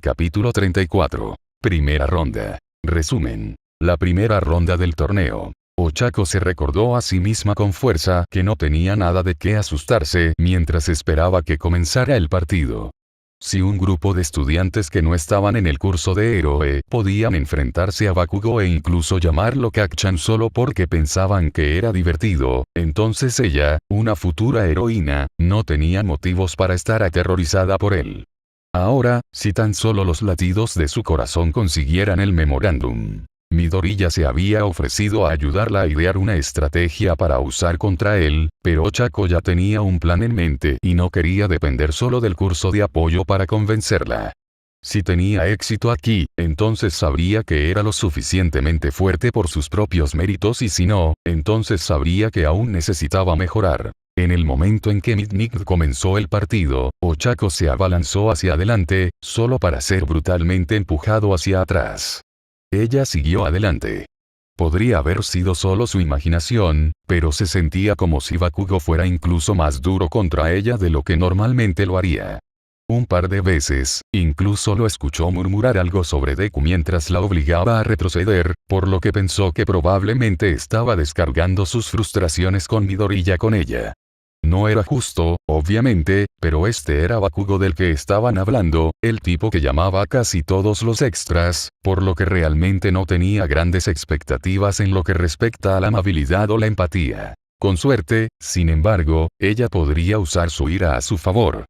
Capítulo 34. Primera ronda. Resumen. La primera ronda del torneo. Ochako se recordó a sí misma con fuerza que no tenía nada de qué asustarse mientras esperaba que comenzara el partido. Si un grupo de estudiantes que no estaban en el curso de héroe podían enfrentarse a Bakugo e incluso llamarlo Kacchan solo porque pensaban que era divertido, entonces ella, una futura heroína, no tenía motivos para estar aterrorizada por él. Ahora, si tan solo los latidos de su corazón consiguieran el memorándum. Midoriya se había ofrecido a ayudarla a idear una estrategia para usar contra él, pero Ochako ya tenía un plan en mente y no quería depender solo del curso de apoyo para convencerla. Si tenía éxito aquí, entonces sabría que era lo suficientemente fuerte por sus propios méritos y si no, entonces sabría que aún necesitaba mejorar. En el momento en que Midnight comenzó el partido, Ochako se abalanzó hacia adelante, solo para ser brutalmente empujado hacia atrás. Ella siguió adelante. Podría haber sido solo su imaginación, pero se sentía como si Bakugo fuera incluso más duro contra ella de lo que normalmente lo haría. Un par de veces, incluso lo escuchó murmurar algo sobre Deku mientras la obligaba a retroceder, por lo que pensó que probablemente estaba descargando sus frustraciones con Midoriya con ella. No era justo, obviamente, pero este era Bakugo del que estaban hablando, el tipo que llamaba a casi todos los extras, por lo que realmente no tenía grandes expectativas en lo que respecta a la amabilidad o la empatía. Con suerte, sin embargo, ella podría usar su ira a su favor.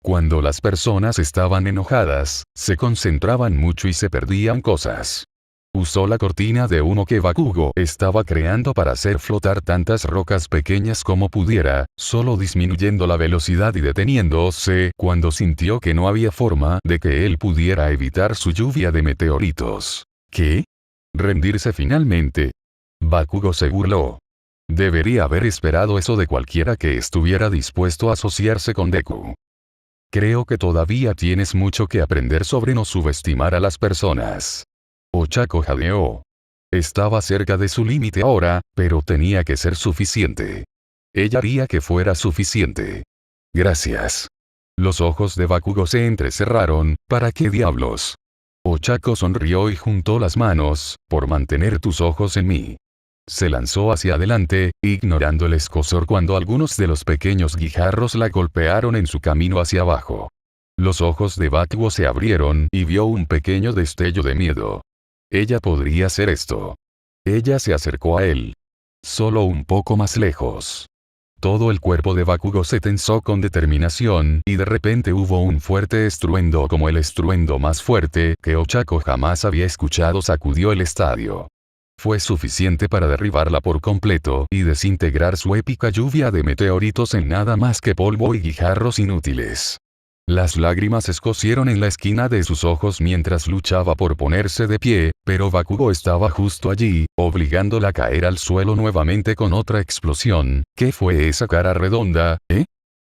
Cuando las personas estaban enojadas, se concentraban mucho y se perdían cosas. Usó la cortina de humo que Bakugo estaba creando para hacer flotar tantas rocas pequeñas como pudiera, solo disminuyendo la velocidad y deteniéndose cuando sintió que no había forma de que él pudiera evitar su lluvia de meteoritos. ¿Qué? ¿Rendirse finalmente? Bakugo se burló. Debería haber esperado eso de cualquiera que estuviera dispuesto a asociarse con Deku. Creo que todavía tienes mucho que aprender sobre no subestimar a las personas. Ochako jadeó. Estaba cerca de su límite ahora, pero tenía que ser suficiente. Ella haría que fuera suficiente. Gracias. Los ojos de Bakugo se entrecerraron. ¿Para qué diablos? Ochako sonrió y juntó las manos. Por mantener tus ojos en mí. Se lanzó hacia adelante, ignorando el escozor cuando algunos de los pequeños guijarros la golpearon en su camino hacia abajo. Los ojos de Bakugo se abrieron y vio un pequeño destello de miedo. Ella podría hacer esto. Ella se acercó a él. Solo un poco más lejos. Todo el cuerpo de Bakugo se tensó con determinación y de repente hubo un fuerte estruendo como el estruendo más fuerte que Ochako jamás había escuchado sacudió el estadio. Fue suficiente para derribarla por completo y desintegrar su épica lluvia de meteoritos en nada más que polvo y guijarros inútiles. Las lágrimas escocieron en la esquina de sus ojos mientras luchaba por ponerse de pie, pero Bakugo estaba justo allí, obligándola a caer al suelo nuevamente con otra explosión. ¿Qué fue esa cara redonda, eh?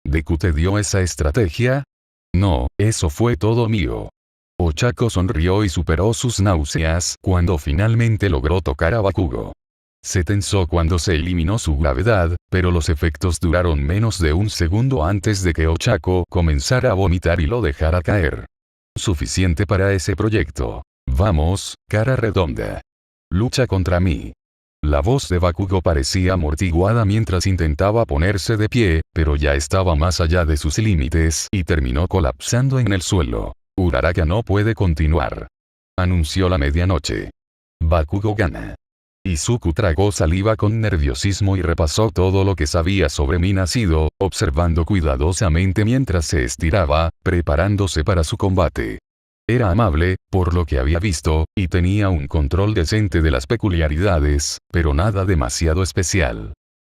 ¿Deku te dio esa estrategia? No, eso fue todo mío. Ochako sonrió y superó sus náuseas cuando finalmente logró tocar a Bakugo. Se tensó cuando se eliminó su gravedad, pero los efectos duraron menos de un segundo antes de que Ochako comenzara a vomitar y lo dejara caer. Suficiente para ese proyecto. Vamos, cara redonda. Lucha contra mí. La voz de Bakugo parecía amortiguada mientras intentaba ponerse de pie, pero ya estaba más allá de sus límites y terminó colapsando en el suelo. Uraraka no puede continuar. Anunció la medianoche. Bakugo gana. Izuku tragó saliva con nerviosismo y repasó todo lo que sabía sobre mi nacido, observando cuidadosamente mientras se estiraba, preparándose para su combate. Era amable, por lo que había visto, y tenía un control decente de las peculiaridades, pero nada demasiado especial.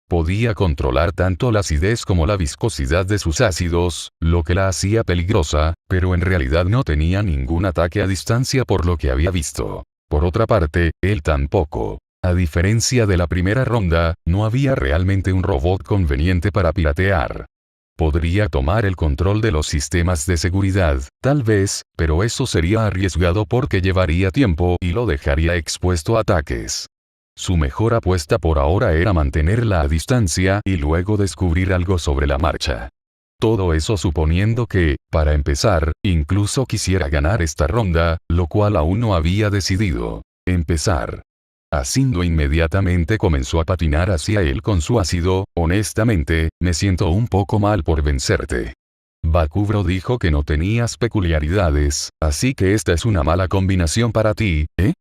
Podía controlar tanto la acidez como la viscosidad de sus ácidos, lo que la hacía peligrosa, pero en realidad no tenía ningún ataque a distancia por lo que había visto. Por otra parte, él tampoco. A diferencia de la primera ronda, no había realmente un robot conveniente para piratear. Podría tomar el control de los sistemas de seguridad, tal vez, pero eso sería arriesgado porque llevaría tiempo y lo dejaría expuesto a ataques. Su mejor apuesta por ahora era mantenerla a distancia y luego descubrir algo sobre la marcha. Todo eso suponiendo que, para empezar, incluso quisiera ganar esta ronda, lo cual aún no había decidido. Empezar. Haciendo inmediatamente comenzó a patinar hacia él con su ácido. Honestamente, me siento un poco mal por vencerte. Bakubro dijo que no tenías peculiaridades, así que esta es una mala combinación para ti, ¿eh?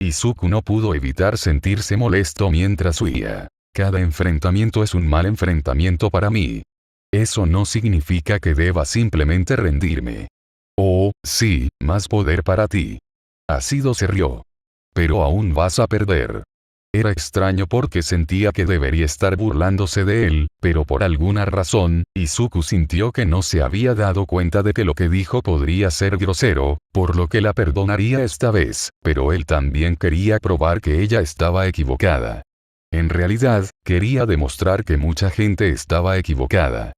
Izuku no pudo evitar sentirse molesto mientras huía. Cada enfrentamiento es un mal enfrentamiento para mí. Eso no significa que deba simplemente rendirme. Oh, sí, más poder para ti. Ácido se rió. Pero aún vas a perder. Era extraño porque sentía que debería estar burlándose de él, pero por alguna razón, Izuku sintió que no se había dado cuenta de que lo que dijo podría ser grosero, por lo que la perdonaría esta vez, pero él también quería probar que ella estaba equivocada. En realidad, quería demostrar que mucha gente estaba equivocada.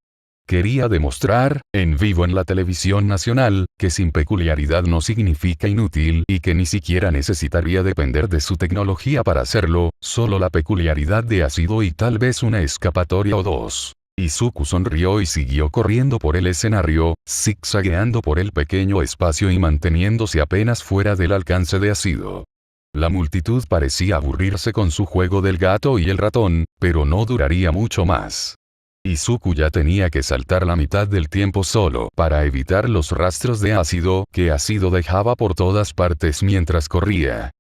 Quería demostrar, en vivo en la televisión nacional, que sin peculiaridad no significa inútil y que ni siquiera necesitaría depender de su tecnología para hacerlo, solo la peculiaridad de ácido y tal vez una escapatoria o dos. Izuku sonrió y siguió corriendo por el escenario, zigzagueando por el pequeño espacio y manteniéndose apenas fuera del alcance de ácido. La multitud parecía aburrirse con su juego del gato y el ratón, pero no duraría mucho más. Izuku ya tenía que saltar la mitad del tiempo solo para evitar los rastros de ácido que ácido dejaba por todas partes mientras corría.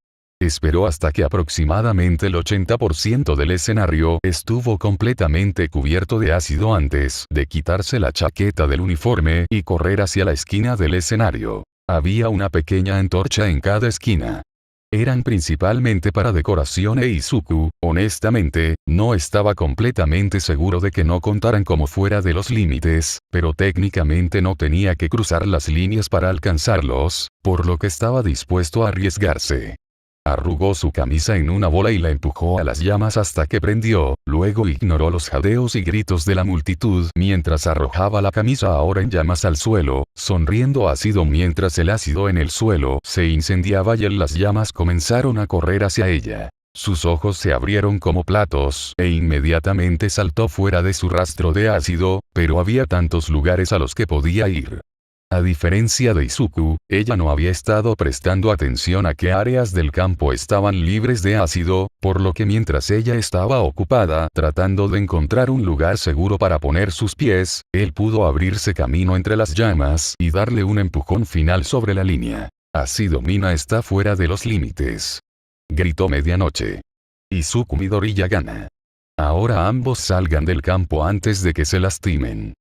Esperó hasta que aproximadamente el 80% del escenario estuvo completamente cubierto de ácido antes de quitarse la chaqueta del uniforme y correr hacia la esquina del escenario. Había una pequeña antorcha en cada esquina. Eran principalmente para decoración e Izuku, honestamente, no estaba completamente seguro de que no contaran como fuera de los límites, pero técnicamente no tenía que cruzar las líneas para alcanzarlos, por lo que estaba dispuesto a arriesgarse. Arrugó su camisa en una bola y la empujó a las llamas hasta que prendió, luego ignoró los jadeos y gritos de la multitud mientras arrojaba la camisa ahora en llamas al suelo, sonriendo ácido mientras el ácido en el suelo se incendiaba y las llamas comenzaron a correr hacia ella. Sus ojos se abrieron como platos e inmediatamente saltó fuera de su rastro de ácido, pero había tantos lugares a los que podía ir. A diferencia de Izuku, ella no había estado prestando atención a qué áreas del campo estaban libres de ácido, por lo que mientras ella estaba ocupada tratando de encontrar un lugar seguro para poner sus pies, él pudo abrirse camino entre las llamas y darle un empujón final sobre la línea. Ácido Mina está fuera de los límites. Gritó medianoche. Izuku Midoriya gana. Ahora ambos salgan del campo antes de que se lastimen.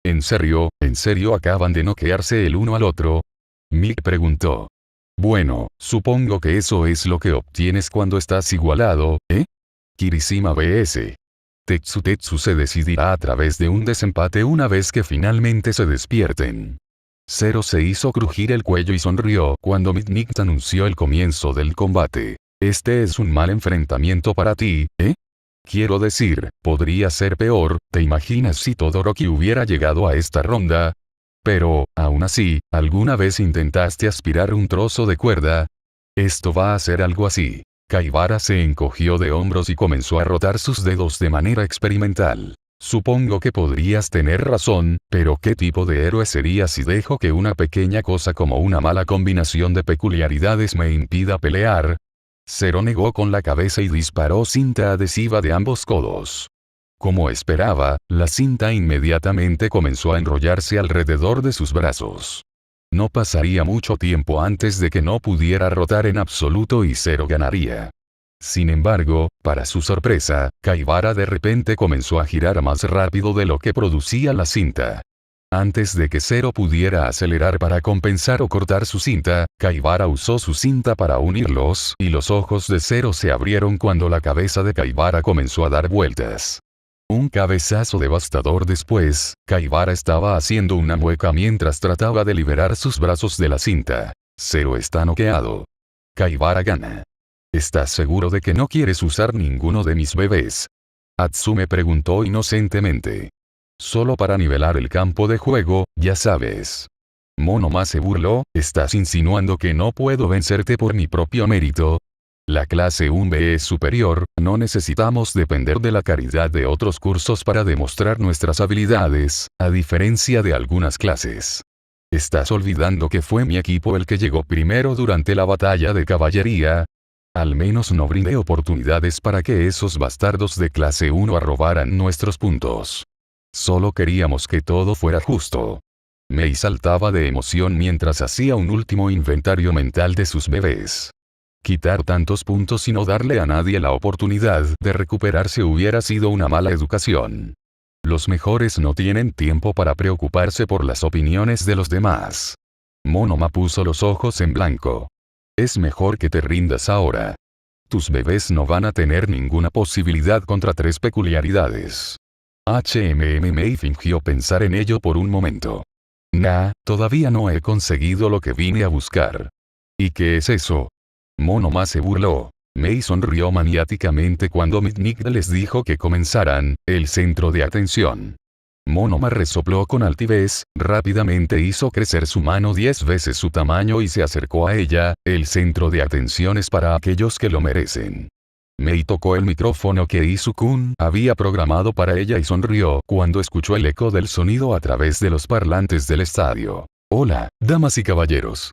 ¿En serio acaban de noquearse el uno al otro? Mick preguntó. Bueno, supongo que eso es lo que obtienes cuando estás igualado, ¿eh? Kirishima vs. Tetsu se decidirá a través de un desempate una vez que finalmente se despierten. Zero se hizo crujir el cuello y sonrió cuando Midnight anunció el comienzo del combate. Este es un mal enfrentamiento para ti, ¿eh? Quiero decir, podría ser peor, ¿te imaginas si Todoroki hubiera llegado a esta ronda? Pero, aún así, ¿alguna vez intentaste aspirar un trozo de cuerda? Esto va a ser algo así. Kaibara se encogió de hombros y comenzó a rotar sus dedos de manera experimental. Supongo que podrías tener razón, pero ¿qué tipo de héroe sería si dejo que una pequeña cosa como una mala combinación de peculiaridades me impida pelear? Zero negó con la cabeza y disparó cinta adhesiva de ambos codos. Como esperaba, la cinta inmediatamente comenzó a enrollarse alrededor de sus brazos. No pasaría mucho tiempo antes de que no pudiera rotar en absoluto y Zero ganaría. Sin embargo, para su sorpresa, Kaibara de repente comenzó a girar más rápido de lo que producía la cinta. Antes de que Zero pudiera acelerar para compensar o cortar su cinta, Kaibara usó su cinta para unirlos y los ojos de Zero se abrieron cuando la cabeza de Kaibara comenzó a dar vueltas. Un cabezazo devastador después, Kaibara estaba haciendo una mueca mientras trataba de liberar sus brazos de la cinta. Zero está noqueado. Kaibara gana. ¿Estás seguro de que no quieres usar ninguno de mis bebés? Atsume preguntó inocentemente. Solo para nivelar el campo de juego, ya sabes. Monoma se burló, ¿estás insinuando que no puedo vencerte por mi propio mérito? La clase 1B es superior, no necesitamos depender de la caridad de otros cursos para demostrar nuestras habilidades, a diferencia de algunas clases. ¿Estás olvidando que fue mi equipo el que llegó primero durante la batalla de caballería? Al menos no brindé oportunidades para que esos bastardos de clase 1 robaran nuestros puntos. Solo queríamos que todo fuera justo. Mei saltaba de emoción mientras hacía un último inventario mental de sus bebés. Quitar tantos puntos y no darle a nadie la oportunidad de recuperarse hubiera sido una mala educación. Los mejores no tienen tiempo para preocuparse por las opiniones de los demás. Monoma puso los ojos en blanco. Es mejor que te rindas ahora. Tus bebés no van a tener ninguna posibilidad contra 3 peculiaridades. Mei fingió pensar en ello por un momento. Todavía no he conseguido lo que vine a buscar. ¿Y qué es eso? Monoma se burló. Mei sonrió maniáticamente cuando Mitnick les dijo que comenzaran el centro de atención. Monoma resopló con altivez, rápidamente hizo crecer su mano 10 veces su tamaño y se acercó a ella. El centro de atención es para aquellos que lo merecen. Mei tocó el micrófono que Izu-kun había programado para ella y sonrió cuando escuchó el eco del sonido a través de los parlantes del estadio. Hola, damas y caballeros.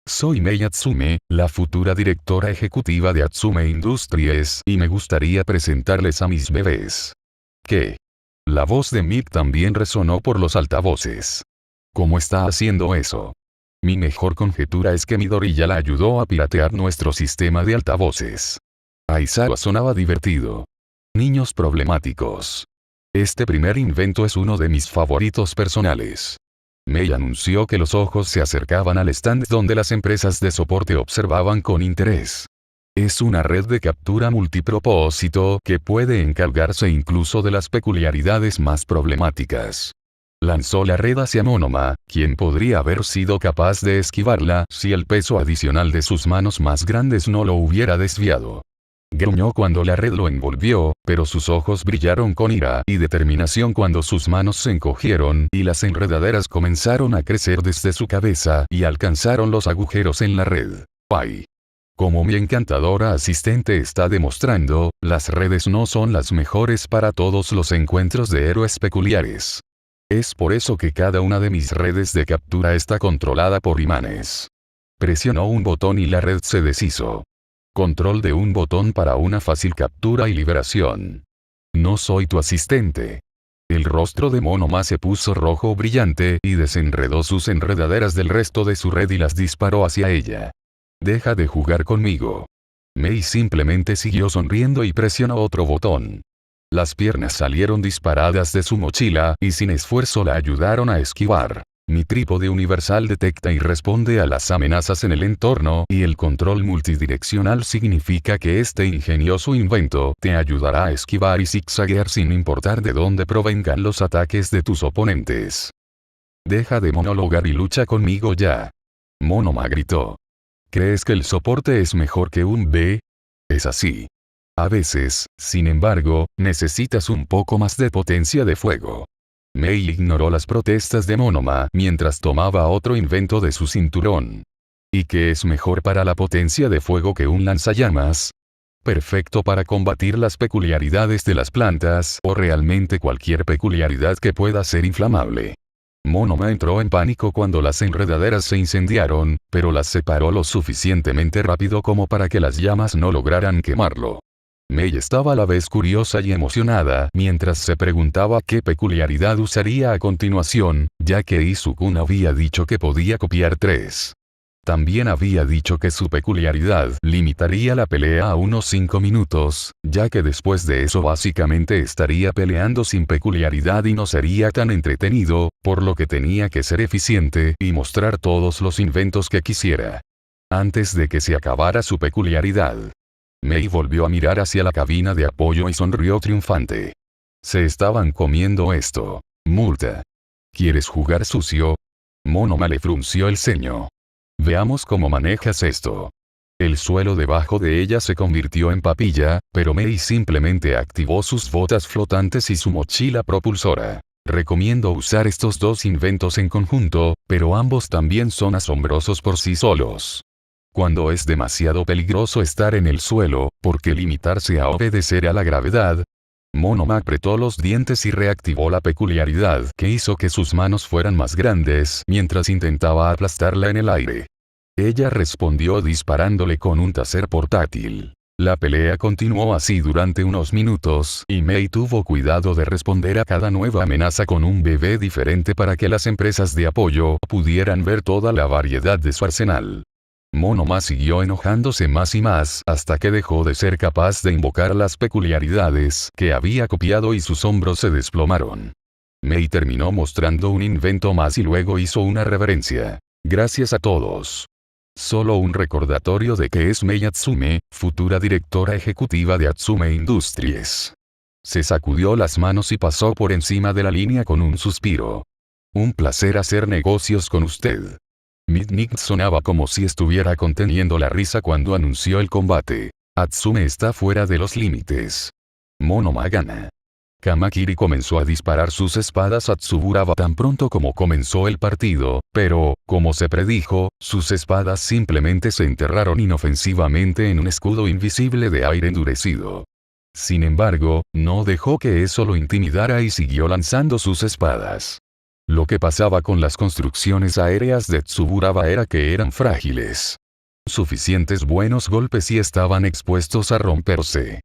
Soy Mei Atsume, la futura directora ejecutiva de Atsume Industries, y me gustaría presentarles a mis bebés. ¿Qué? La voz de Mick también resonó por los altavoces. ¿Cómo está haciendo eso? Mi mejor conjetura es que Midoriya la ayudó a piratear nuestro sistema de altavoces. Aizawa sonaba divertido. Niños problemáticos. Este primer invento es uno de mis favoritos personales. Mei anunció que los ojos se acercaban al stand donde las empresas de soporte observaban con interés. Es una red de captura multipropósito que puede encargarse incluso de las peculiaridades más problemáticas. Lanzó la red hacia Monoma, quien podría haber sido capaz de esquivarla si el peso adicional de sus manos más grandes no lo hubiera desviado. Gruñó cuando la red lo envolvió, pero sus ojos brillaron con ira y determinación cuando sus manos se encogieron y las enredaderas comenzaron a crecer desde su cabeza y alcanzaron los agujeros en la red. ¡Ay! Como mi encantadora asistente está demostrando, las redes no son las mejores para todos los encuentros de héroes peculiares. Es por eso que cada una de mis redes de captura está controlada por imanes. Presionó un botón y la red se deshizo. Control de un botón para una fácil captura y liberación. No soy tu asistente. El rostro de Monoma se puso rojo brillante y desenredó sus enredaderas del resto de su red y las disparó hacia ella. Deja de jugar conmigo. Mei simplemente siguió sonriendo y presionó otro botón. Las piernas salieron disparadas de su mochila y sin esfuerzo la ayudaron a esquivar. Mi trípode universal detecta y responde a las amenazas en el entorno y el control multidireccional significa que este ingenioso invento te ayudará a esquivar y zigzaguear sin importar de dónde provengan los ataques de tus oponentes. Deja de monologar y lucha conmigo ya. Monoma gritó. ¿Crees que el soporte es mejor que un B? Es así. A veces, sin embargo, necesitas un poco más de potencia de fuego. Mei ignoró las protestas de Monoma mientras tomaba otro invento de su cinturón. ¿Y qué es mejor para la potencia de fuego que un lanzallamas? Perfecto para combatir las peculiaridades de las plantas o realmente cualquier peculiaridad que pueda ser inflamable. Monoma entró en pánico cuando las enredaderas se incendiaron, pero las separó lo suficientemente rápido como para que las llamas no lograran quemarlo. Mei estaba a la vez curiosa y emocionada mientras se preguntaba qué peculiaridad usaría a continuación, ya que Izu-kun había dicho que podía copiar 3. También había dicho que su peculiaridad limitaría la pelea a unos 5 minutos, ya que después de eso básicamente estaría peleando sin peculiaridad y no sería tan entretenido, por lo que tenía que ser eficiente y mostrar todos los inventos que quisiera. Antes de que se acabara su peculiaridad. Mei volvió a mirar hacia la cabina de apoyo y sonrió triunfante. Se estaban comiendo esto. Multa. ¿Quieres jugar sucio? Monoma le frunció el ceño. Veamos cómo manejas esto. El suelo debajo de ella se convirtió en papilla, pero Mei simplemente activó sus botas flotantes y su mochila propulsora. Recomiendo usar estos dos inventos en conjunto, pero ambos también son asombrosos por sí solos. Cuando es demasiado peligroso estar en el suelo, ¿por qué limitarse a obedecer a la gravedad? Monoma apretó los dientes y reactivó la peculiaridad que hizo que sus manos fueran más grandes mientras intentaba aplastarla en el aire. Ella respondió disparándole con un taser portátil. La pelea continuó así durante unos minutos, y Mei tuvo cuidado de responder a cada nueva amenaza con un bebé diferente para que las empresas de apoyo pudieran ver toda la variedad de su arsenal. Monoma siguió enojándose más y más hasta que dejó de ser capaz de invocar las peculiaridades que había copiado y sus hombros se desplomaron. Mei terminó mostrando un invento más y luego hizo una reverencia. Gracias a todos. Solo un recordatorio de que es Mei Atsume, futura directora ejecutiva de Atsume Industries. Se sacudió las manos y pasó por encima de la línea con un suspiro. Un placer hacer negocios con usted. Mitnick sonaba como si estuviera conteniendo la risa cuando anunció el combate. Atsume está fuera de los límites. Monoma gana. Kamakiri comenzó a disparar sus espadas a Tsuburaba tan pronto como comenzó el partido, pero, como se predijo, sus espadas simplemente se enterraron inofensivamente en un escudo invisible de aire endurecido. Sin embargo, no dejó que eso lo intimidara y siguió lanzando sus espadas. Lo que pasaba con las construcciones aéreas de Tsuburaba era que eran frágiles. Suficientes buenos golpes y estaban expuestos a romperse.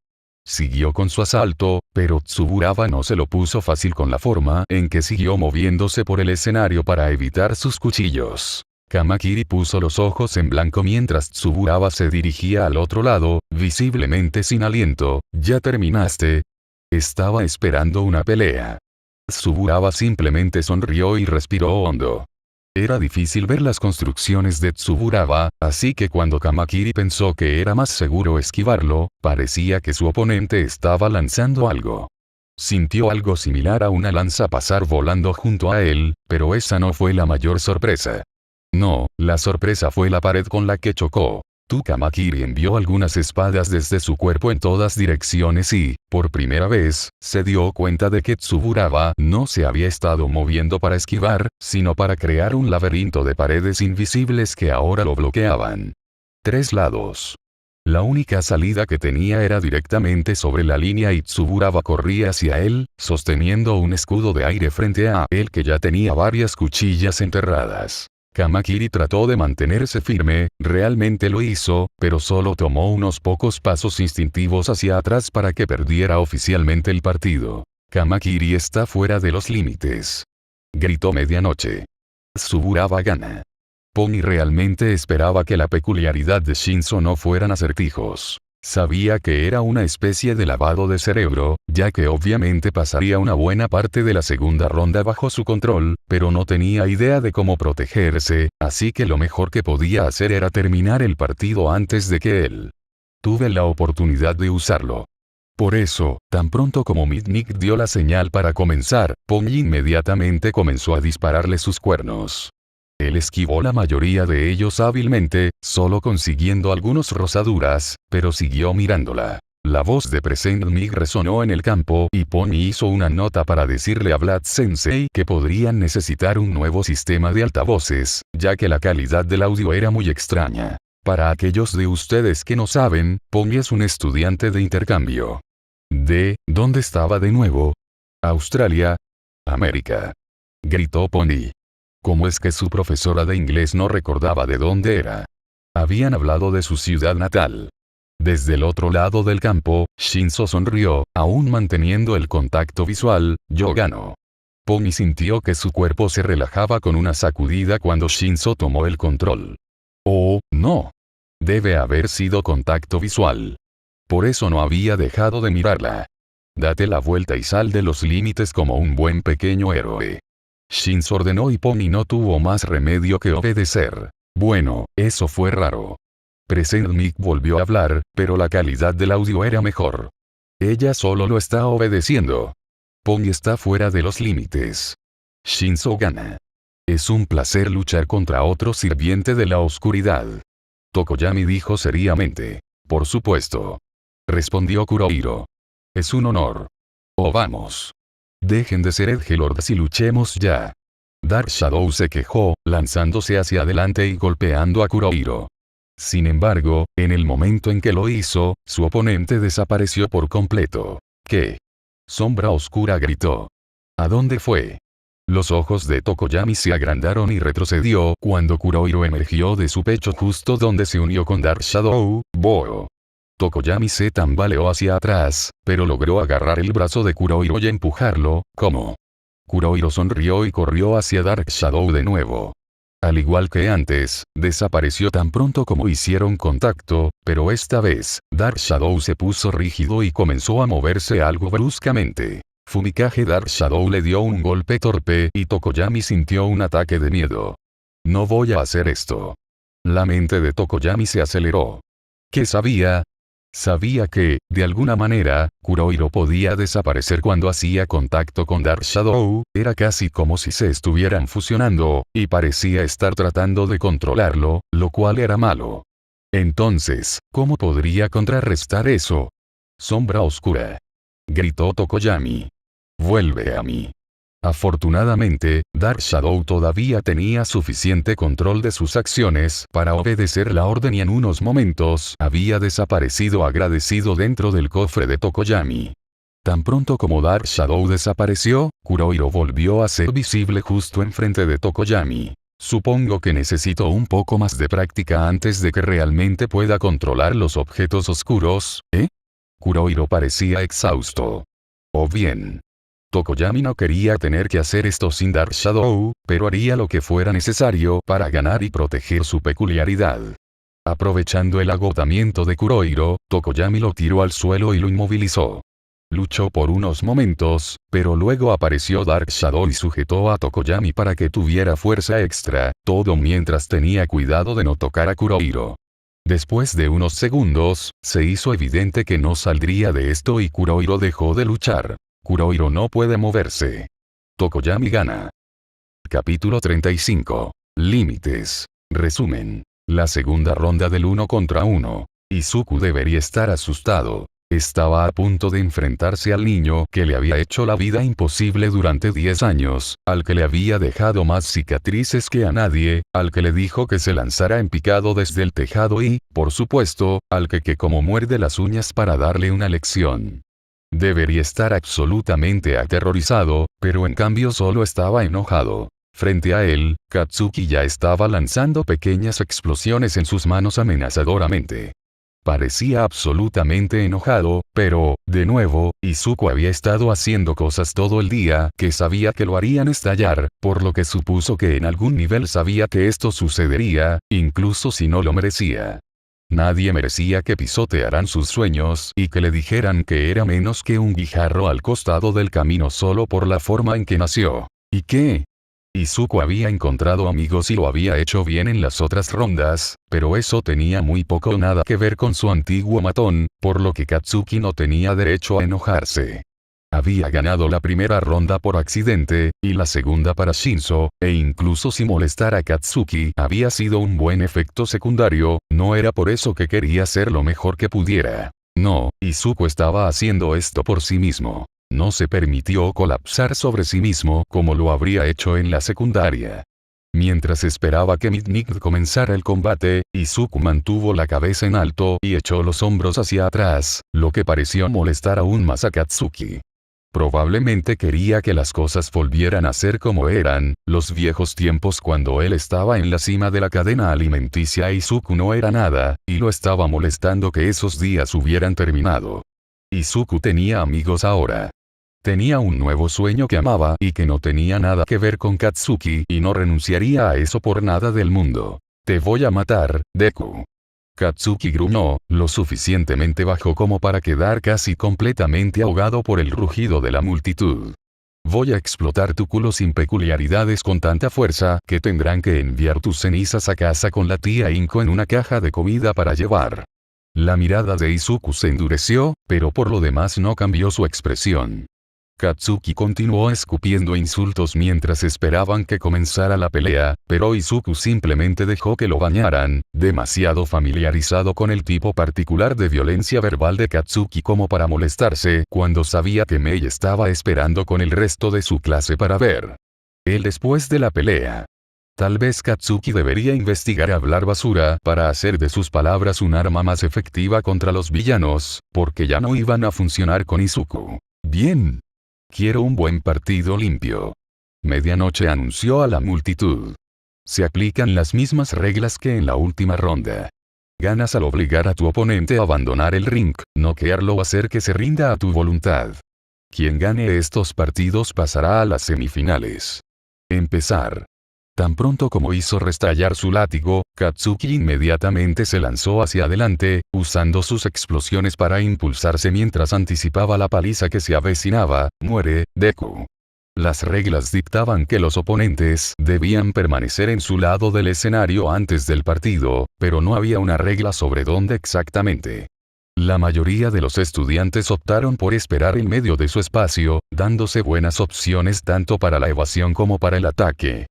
Siguió con su asalto, pero Tsuburaba no se lo puso fácil con la forma en que siguió moviéndose por el escenario para evitar sus cuchillos. Kamakiri puso los ojos en blanco mientras Tsuburaba se dirigía al otro lado, visiblemente sin aliento. ¿Ya terminaste? Estaba esperando una pelea. Tsuburaba simplemente sonrió y respiró hondo. Era difícil ver las construcciones de Tsuburaba, así que cuando Kamakiri pensó que era más seguro esquivarlo, parecía que su oponente estaba lanzando algo. Sintió algo similar a una lanza pasar volando junto a él, pero esa no fue la mayor sorpresa. No, la sorpresa fue la pared con la que chocó. Kamakiri envió algunas espadas desde su cuerpo en todas direcciones y, por primera vez, se dio cuenta de que Tsuburaba no se había estado moviendo para esquivar, sino para crear un laberinto de paredes invisibles que ahora lo bloqueaban. 3 lados. La única salida que tenía era directamente sobre la línea y Tsuburaba corría hacia él, sosteniendo un escudo de aire frente a él que ya tenía varias cuchillas enterradas. Kamakiri trató de mantenerse firme, realmente lo hizo, pero solo tomó unos pocos pasos instintivos hacia atrás para que perdiera oficialmente el partido. Kamakiri está fuera de los límites. Gritó medianoche. Tsuburaba gana. Pony realmente esperaba que la peculiaridad de Shinzo no fueran acertijos. Sabía que era una especie de lavado de cerebro, ya que obviamente pasaría una buena parte de la segunda ronda bajo su control, pero no tenía idea de cómo protegerse, así que lo mejor que podía hacer era terminar el partido antes de que él. Tuve la oportunidad de usarlo. Por eso, tan pronto como Mitnick dio la señal para comenzar, Pony inmediatamente comenzó a dispararle sus cuernos. Él esquivó la mayoría de ellos hábilmente, solo consiguiendo algunas rozaduras, pero siguió mirándola. La voz de Present Mig resonó en el campo y Pony hizo una nota para decirle a Vlad Sensei que podrían necesitar un nuevo sistema de altavoces, ya que la calidad del audio era muy extraña. Para aquellos de ustedes que no saben, Pony es un estudiante de intercambio. ¿Dónde estaba de nuevo? Australia. América. Gritó Pony. ¿Cómo es que su profesora de inglés no recordaba de dónde era? Habían hablado de su ciudad natal. Desde el otro lado del campo, Shinzo sonrió, aún manteniendo el contacto visual. Yo gano. Pony sintió que su cuerpo se relajaba con una sacudida cuando Shinzo tomó el control. Oh, no. Debe haber sido contacto visual. Por eso no había dejado de mirarla. Date la vuelta y sal de los límites como un buen pequeño héroe. Shinzo ordenó y Pony no tuvo más remedio que obedecer. Bueno, eso fue raro. Present Mick volvió a hablar, pero la calidad del audio era mejor. Ella solo lo está obedeciendo. Pony está fuera de los límites. Shinzo gana. Es un placer luchar contra otro sirviente de la oscuridad. Tokoyami dijo seriamente. Por supuesto. Respondió Kurohiro. Es un honor. Oh vamos. Dejen de ser edgelords y luchemos ya. Dark Shadow se quejó, lanzándose hacia adelante y golpeando a Kurohiro. Sin embargo, en el momento en que lo hizo, su oponente desapareció por completo. ¿Qué? Sombra oscura gritó. ¿A dónde fue? Los ojos de Tokoyami se agrandaron y retrocedió cuando Kurohiro emergió de su pecho justo donde se unió con Dark Shadow. ¡Boh! Tokoyami se tambaleó hacia atrás, pero logró agarrar el brazo de Kurohiro y empujarlo. ¿Cómo? Kurohiro sonrió y corrió hacia Dark Shadow de nuevo. Al igual que antes, desapareció tan pronto como hicieron contacto, pero esta vez, Dark Shadow se puso rígido y comenzó a moverse algo bruscamente. Fumikage Dark Shadow le dio un golpe torpe y Tokoyami sintió un ataque de miedo. No voy a hacer esto. La mente de Tokoyami se aceleró. ¿Qué sabía? Sabía que, de alguna manera, Kurohiro podía desaparecer cuando hacía contacto con Dark Shadow, era casi como si se estuvieran fusionando, y parecía estar tratando de controlarlo, lo cual era malo. Entonces, ¿cómo podría contrarrestar eso? Sombra oscura. Gritó Tokoyami. Vuelve a mí. Afortunadamente, Dark Shadow todavía tenía suficiente control de sus acciones para obedecer la orden y en unos momentos había desaparecido agradecido dentro del cofre de Tokoyami. Tan pronto como Dark Shadow desapareció, Kurohiro volvió a ser visible justo enfrente de Tokoyami. Supongo que necesito un poco más de práctica antes de que realmente pueda controlar los objetos oscuros, ¿eh? Kurohiro parecía exhausto. O bien. Tokoyami no quería tener que hacer esto sin Dark Shadow, pero haría lo que fuera necesario para ganar y proteger su peculiaridad. Aprovechando el agotamiento de Kurohiro, Tokoyami lo tiró al suelo y lo inmovilizó. Luchó por unos momentos, pero luego apareció Dark Shadow y sujetó a Tokoyami para que tuviera fuerza extra, todo mientras tenía cuidado de no tocar a Kurohiro. Después de unos segundos, se hizo evidente que no saldría de esto y Kurohiro dejó de luchar. Kurohiro no puede moverse. Tokoyami gana. Capítulo 35. Límites. Resumen. La segunda ronda del 1 contra 1. Izuku debería estar asustado. Estaba a punto de enfrentarse al niño que le había hecho la vida imposible durante 10 años, al que le había dejado más cicatrices que a nadie, al que le dijo que se lanzara en picado desde el tejado y, por supuesto, al que como muerde las uñas para darle una lección. Debería estar absolutamente aterrorizado, pero en cambio solo estaba enojado. Frente a él, Katsuki ya estaba lanzando pequeñas explosiones en sus manos amenazadoramente. Parecía absolutamente enojado, pero, de nuevo, Izuku había estado haciendo cosas todo el día que sabía que lo harían estallar, por lo que supuso que en algún nivel sabía que esto sucedería, incluso si no lo merecía. Nadie merecía que pisotearan sus sueños y que le dijeran que era menos que un guijarro al costado del camino solo por la forma en que nació. ¿Y qué? Izuku había encontrado amigos y lo había hecho bien en las otras rondas, pero eso tenía muy poco o nada que ver con su antiguo matón, por lo que Katsuki no tenía derecho a enojarse. Había ganado la primera ronda por accidente, y la segunda para Shinzo, e incluso si molestar a Katsuki había sido un buen efecto secundario, no era por eso que quería hacer lo mejor que pudiera. No, Izuku estaba haciendo esto por sí mismo. No se permitió colapsar sobre sí mismo como lo habría hecho en la secundaria. Mientras esperaba que Mitnick comenzara el combate, Izuku mantuvo la cabeza en alto y echó los hombros hacia atrás, lo que pareció molestar aún más a Katsuki. Probablemente quería que las cosas volvieran a ser como eran, los viejos tiempos cuando él estaba en la cima de la cadena alimenticia e Izuku no era nada, y lo estaba molestando que esos días hubieran terminado. Izuku tenía amigos ahora. Tenía un nuevo sueño que amaba y que no tenía nada que ver con Katsuki y no renunciaría a eso por nada del mundo. Te voy a matar, Deku. Katsuki gruñó, lo suficientemente bajo como para quedar casi completamente ahogado por el rugido de la multitud. Voy a explotar tu culo sin peculiaridades con tanta fuerza que tendrán que enviar tus cenizas a casa con la tía Inko en una caja de comida para llevar. La mirada de Izuku se endureció, pero por lo demás no cambió su expresión. Katsuki continuó escupiendo insultos mientras esperaban que comenzara la pelea, pero Izuku simplemente dejó que lo bañaran, demasiado familiarizado con el tipo particular de violencia verbal de Katsuki como para molestarse cuando sabía que Mei estaba esperando con el resto de su clase para ver. Él después de la pelea. Tal vez Katsuki debería investigar hablar basura para hacer de sus palabras un arma más efectiva contra los villanos, porque ya no iban a funcionar con Izuku. Bien. Quiero un buen partido limpio. Medianoche anunció a la multitud. Se aplican las mismas reglas que en la última ronda. Ganas al obligar a tu oponente a abandonar el ring, noquearlo o hacer que se rinda a tu voluntad. Quien gane estos partidos pasará a las semifinales. Empezar. Tan pronto como hizo restallar su látigo, Katsuki inmediatamente se lanzó hacia adelante, usando sus explosiones para impulsarse mientras anticipaba la paliza que se avecinaba. Muere, Deku. Las reglas dictaban que los oponentes debían permanecer en su lado del escenario antes del partido, pero no había una regla sobre dónde exactamente. La mayoría de los estudiantes optaron por esperar en medio de su espacio, dándose buenas opciones tanto para la evasión como para el ataque.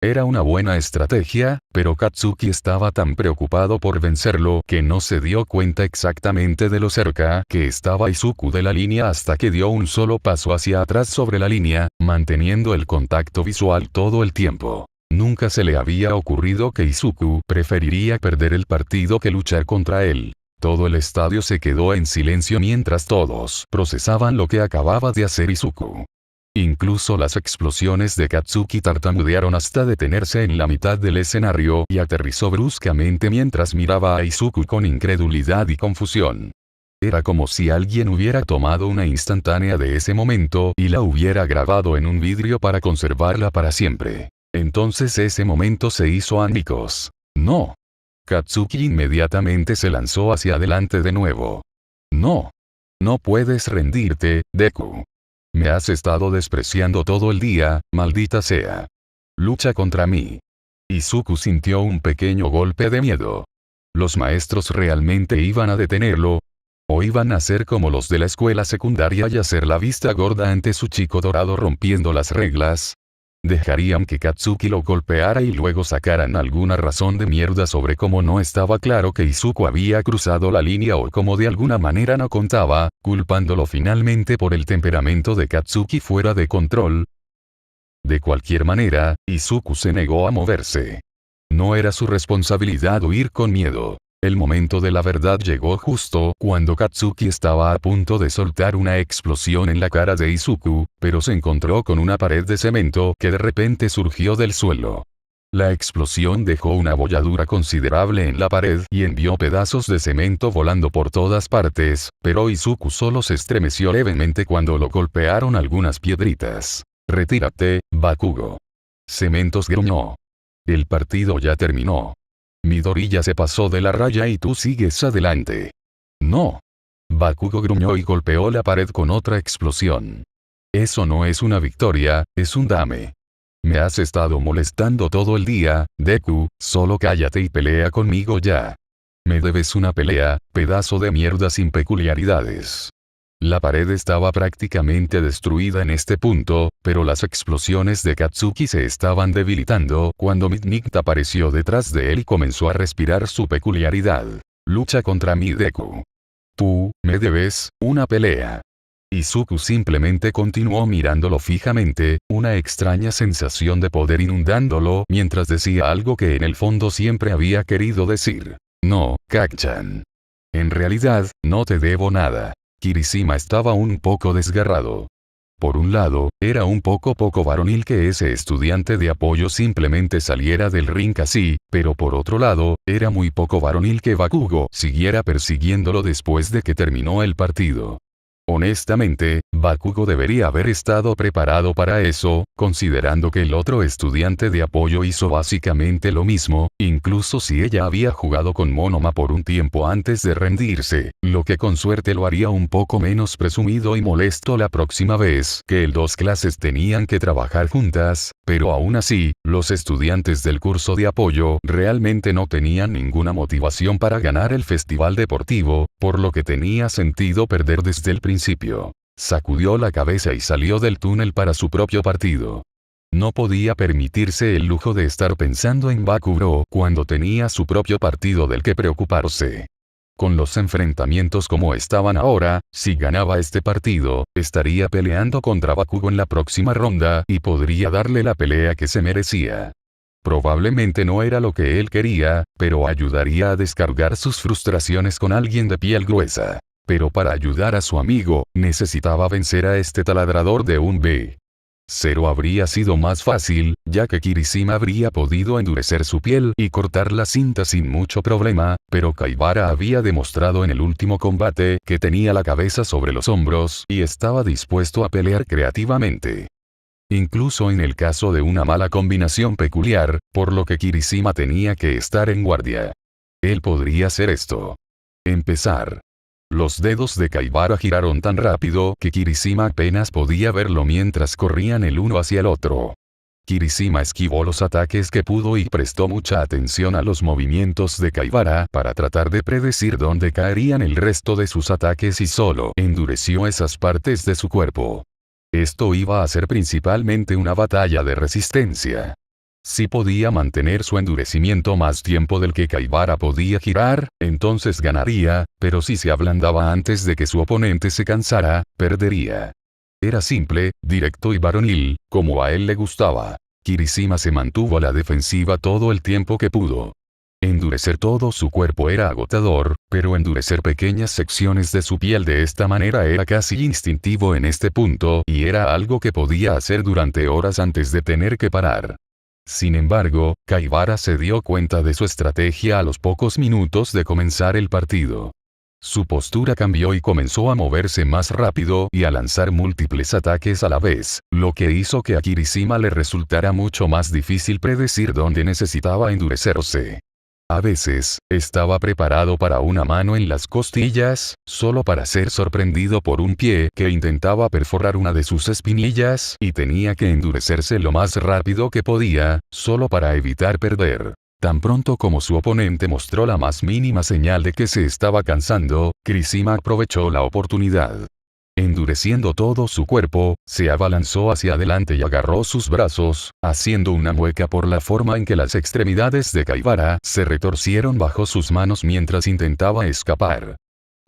Era una buena estrategia, pero Katsuki estaba tan preocupado por vencerlo que no se dio cuenta exactamente de lo cerca que estaba Izuku de la línea hasta que dio un solo paso hacia atrás sobre la línea, manteniendo el contacto visual todo el tiempo. Nunca se le había ocurrido que Izuku preferiría perder el partido que luchar contra él. Todo el estadio se quedó en silencio mientras todos procesaban lo que acababa de hacer Izuku. Incluso las explosiones de Katsuki tartamudearon hasta detenerse en la mitad del escenario y aterrizó bruscamente mientras miraba a Izuku con incredulidad y confusión. Era como si alguien hubiera tomado una instantánea de ese momento y la hubiera grabado en un vidrio para conservarla para siempre. Entonces ese momento se hizo añicos. No. Katsuki inmediatamente se lanzó hacia adelante de nuevo. No. No puedes rendirte, Deku. Me has estado despreciando todo el día, maldita sea. Lucha contra mí. Izuku sintió un pequeño golpe de miedo. ¿Los maestros realmente iban a detenerlo? ¿O iban a ser como los de la escuela secundaria y hacer la vista gorda ante su chico dorado rompiendo las reglas? ¿Dejarían que Katsuki lo golpeara y luego sacaran alguna razón de mierda sobre cómo no estaba claro que Izuku había cruzado la línea o cómo de alguna manera no contaba, culpándolo finalmente por el temperamento de Katsuki fuera de control? De cualquier manera, Izuku se negó a moverse. No era su responsabilidad huir con miedo. El momento de la verdad llegó justo cuando Katsuki estaba a punto de soltar una explosión en la cara de Izuku, pero se encontró con una pared de cemento que de repente surgió del suelo. La explosión dejó una bolladura considerable en la pared y envió pedazos de cemento volando por todas partes, pero Izuku solo se estremeció levemente cuando lo golpearon algunas piedritas. «Retírate, Bakugo». Cementos gruñó. «El partido ya terminó. Midori ya se pasó de la raya y tú sigues adelante». «No». Bakugo gruñó y golpeó la pared con otra explosión. «Eso no es una victoria, es un dame. Me has estado molestando todo el día, Deku, solo cállate y pelea conmigo ya. Me debes una pelea, pedazo de mierda sin peculiaridades». La pared estaba prácticamente destruida en este punto, pero las explosiones de Katsuki se estaban debilitando cuando Midnight apareció detrás de él y comenzó a respirar su peculiaridad. «Lucha contra mí, Deku. Tú, me debes, una pelea». Izuku simplemente continuó mirándolo fijamente, una extraña sensación de poder inundándolo mientras decía algo que en el fondo siempre había querido decir. «No, Kacchan. En realidad, no te debo nada». Kirishima estaba un poco desgarrado. Por un lado, era un poco varonil que ese estudiante de apoyo simplemente saliera del ring así, pero por otro lado, era muy poco varonil que Bakugo siguiera persiguiéndolo después de que terminó el partido. Honestamente, Bakugo debería haber estado preparado para eso, considerando que el otro estudiante de apoyo hizo básicamente lo mismo, incluso si ella había jugado con Monoma por un tiempo antes de rendirse, lo que con suerte lo haría un poco menos presumido y molesto la próxima vez que el dos clases tenían que trabajar juntas, pero aún así, los estudiantes del curso de apoyo realmente no tenían ninguna motivación para ganar el festival deportivo, por lo que tenía sentido perder desde el principio. Sacudió la cabeza y salió del túnel para su propio partido. No podía permitirse el lujo de estar pensando en Bakugou cuando tenía su propio partido del que preocuparse. Con los enfrentamientos como estaban ahora, si ganaba este partido, estaría peleando contra Bakugo en la próxima ronda y podría darle la pelea que se merecía. Probablemente no era lo que él quería, pero ayudaría a descargar sus frustraciones con alguien de piel gruesa. Pero para ayudar a su amigo, necesitaba vencer a este taladrador de un B0 habría sido más fácil, ya que Kirishima habría podido endurecer su piel y cortar la cinta sin mucho problema, pero Kaibara había demostrado en el último combate que tenía la cabeza sobre los hombros y estaba dispuesto a pelear creativamente. Incluso en el caso de una mala combinación peculiar, por lo que Kirishima tenía que estar en guardia. Él podría hacer esto. Empezar. Los dedos de Kaibara giraron tan rápido que Kirishima apenas podía verlo mientras corrían el uno hacia el otro. Kirishima esquivó los ataques que pudo y prestó mucha atención a los movimientos de Kaibara para tratar de predecir dónde caerían el resto de sus ataques y solo endureció esas partes de su cuerpo. Esto iba a ser principalmente una batalla de resistencia. Si podía mantener su endurecimiento más tiempo del que Kaibara podía girar, entonces ganaría, pero si se ablandaba antes de que su oponente se cansara, perdería. Era simple, directo y varonil, como a él le gustaba. Kirishima se mantuvo a la defensiva todo el tiempo que pudo. Endurecer todo su cuerpo era agotador, pero endurecer pequeñas secciones de su piel de esta manera era casi instintivo en este punto y era algo que podía hacer durante horas antes de tener que parar. Sin embargo, Kaibara se dio cuenta de su estrategia a los pocos minutos de comenzar el partido. Su postura cambió y comenzó a moverse más rápido y a lanzar múltiples ataques a la vez, lo que hizo que a Kirishima le resultara mucho más difícil predecir dónde necesitaba endurecerse. A veces, estaba preparado para una mano en las costillas, solo para ser sorprendido por un pie que intentaba perforar una de sus espinillas y tenía que endurecerse lo más rápido que podía, solo para evitar perder. Tan pronto como su oponente mostró la más mínima señal de que se estaba cansando, Kirishima aprovechó la oportunidad. Endureciendo todo su cuerpo, se abalanzó hacia adelante y agarró sus brazos, haciendo una mueca por la forma en que las extremidades de Kaibara se retorcieron bajo sus manos mientras intentaba escapar.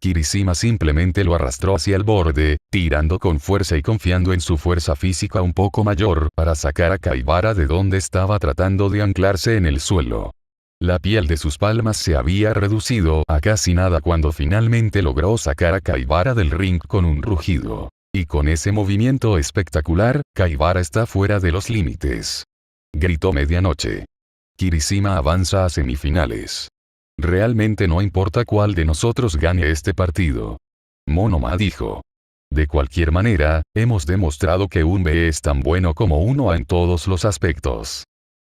Kirishima simplemente lo arrastró hacia el borde, tirando con fuerza y confiando en su fuerza física un poco mayor para sacar a Kaibara de donde estaba tratando de anclarse en el suelo. La piel de sus palmas se había reducido a casi nada cuando finalmente logró sacar a Kaibara del ring con un rugido. Y con ese movimiento espectacular, Kaibara está fuera de los límites. Gritó medianoche. Kirishima avanza a semifinales. Realmente no importa cuál de nosotros gane este partido. Monoma dijo. De cualquier manera, hemos demostrado que un B es tan bueno como uno A en todos los aspectos.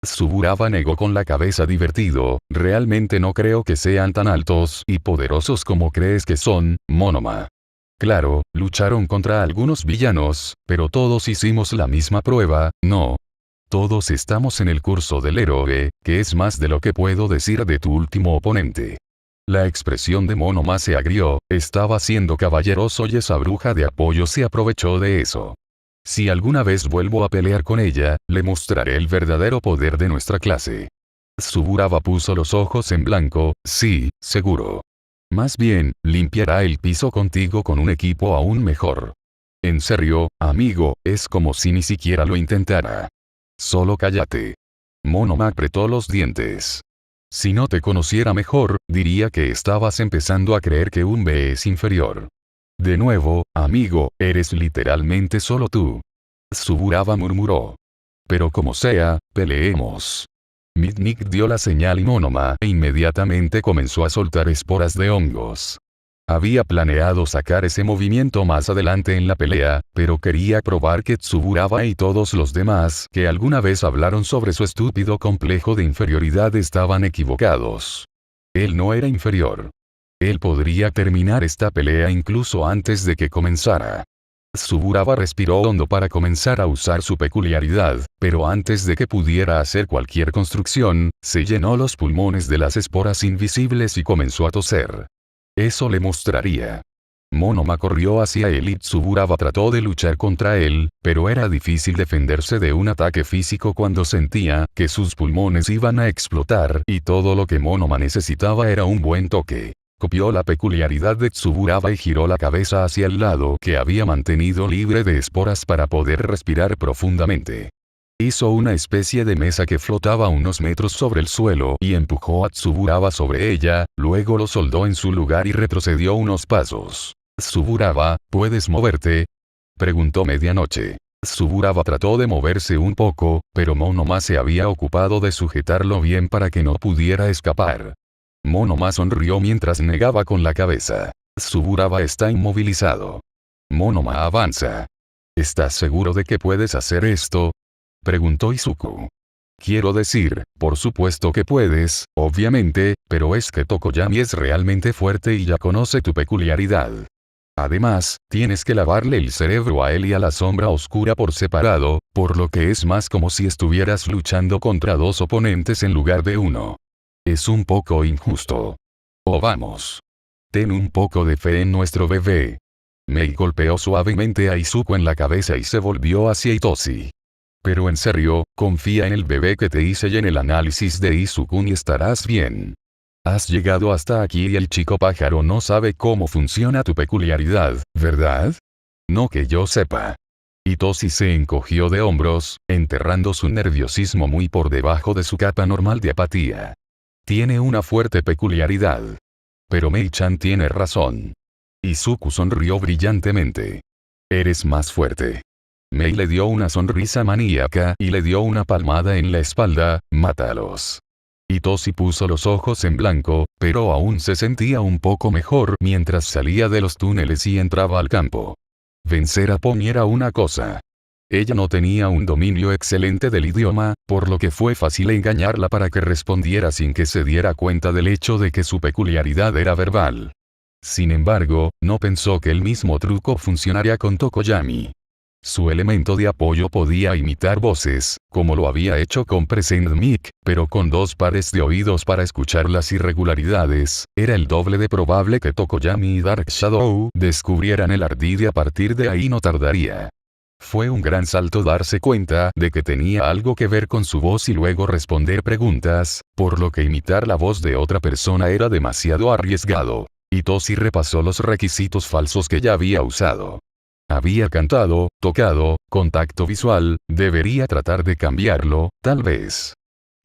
Tsuburaba negó con la cabeza divertido, realmente no creo que sean tan altos y poderosos como crees que son, Monoma. Claro, lucharon contra algunos villanos, pero todos hicimos la misma prueba, ¿no? Todos estamos en el curso del héroe, que es más de lo que puedo decir de tu último oponente. La expresión de Monoma se agrió, estaba siendo caballeroso y esa bruja de apoyo se aprovechó de eso. Si alguna vez vuelvo a pelear con ella, le mostraré el verdadero poder de nuestra clase. Tsuburaba puso los ojos en blanco, sí, seguro. Más bien, limpiará el piso contigo con un equipo aún mejor. En serio, amigo, es como si ni siquiera lo intentara. Solo cállate. Monoma apretó los dientes. Si no te conociera mejor, diría que estabas empezando a creer que un B es inferior. De nuevo, amigo, eres literalmente solo tú. Tsuburaba murmuró. Pero como sea, peleemos. Mitnick dio la señal y Monoma inmediatamente comenzó a soltar esporas de hongos. Había planeado sacar ese movimiento más adelante en la pelea, pero quería probar que Tsuburaba y todos los demás que alguna vez hablaron sobre su estúpido complejo de inferioridad estaban equivocados. Él no era inferior. Él podría terminar esta pelea incluso antes de que comenzara. Tsuburaba respiró hondo para comenzar a usar su peculiaridad, pero antes de que pudiera hacer cualquier construcción, se llenó los pulmones de las esporas invisibles y comenzó a toser. Eso le mostraría. Monoma corrió hacia él y Tsuburaba trató de luchar contra él, pero era difícil defenderse de un ataque físico cuando sentía que sus pulmones iban a explotar y todo lo que Monoma necesitaba era un buen toque. Copió la peculiaridad de Tsuburaba y giró la cabeza hacia el lado que había mantenido libre de esporas para poder respirar profundamente. Hizo una especie de mesa que flotaba unos metros sobre el suelo y empujó a Tsuburaba sobre ella, luego lo soldó en su lugar y retrocedió unos pasos. «Tsuburaba, ¿puedes moverte?», preguntó Medianoche. Tsuburaba trató de moverse un poco, pero Monoma se había ocupado de sujetarlo bien para que no pudiera escapar. Monoma sonrió mientras negaba con la cabeza. «Tsuburaba está inmovilizado». Monoma avanza. «¿Estás seguro de que puedes hacer esto?», preguntó Izuku. «Quiero decir, por supuesto que puedes, obviamente, pero es que Tokoyami es realmente fuerte y ya conoce tu peculiaridad. Además, tienes que lavarle el cerebro a él y a la sombra oscura por separado, por lo que es más como si estuvieras luchando contra dos oponentes en lugar de uno. Es un poco injusto. Oh, vamos. Ten un poco de fe en nuestro bebé». Mei golpeó suavemente a Izuku en la cabeza y se volvió hacia Itoshi. «Pero en serio, confía en el bebé que te hice y en el análisis de Izuku y estarás bien. Has llegado hasta aquí y el chico pájaro no sabe cómo funciona tu peculiaridad, ¿verdad? No que yo sepa». Itoshi se encogió de hombros, enterrando su nerviosismo muy por debajo de su capa normal de apatía. «Tiene una fuerte peculiaridad. Pero Mei-chan tiene razón». Izuku sonrió brillantemente. «Eres más fuerte». Mei le dio una sonrisa maníaca y le dio una palmada en la espalda. «Mátalos». Itoshi puso los ojos en blanco, pero aún se sentía un poco mejor mientras salía de los túneles y entraba al campo. Vencer a Pony era una cosa. Ella no tenía un dominio excelente del idioma, por lo que fue fácil engañarla para que respondiera sin que se diera cuenta del hecho de que su peculiaridad era verbal. Sin embargo, no pensó que el mismo truco funcionaría con Tokoyami. Su elemento de apoyo podía imitar voces, como lo había hecho con Present Mic, pero con dos pares de oídos para escuchar las irregularidades, era el doble de probable que Tokoyami y Dark Shadow descubrieran el ardid y a partir de ahí no tardaría. Fue un gran salto darse cuenta de que tenía algo que ver con su voz y luego responder preguntas, por lo que imitar la voz de otra persona era demasiado arriesgado. Itoshi repasó los requisitos falsos que ya había usado. Había cantado, tocado, contacto visual, debería tratar de cambiarlo, tal vez.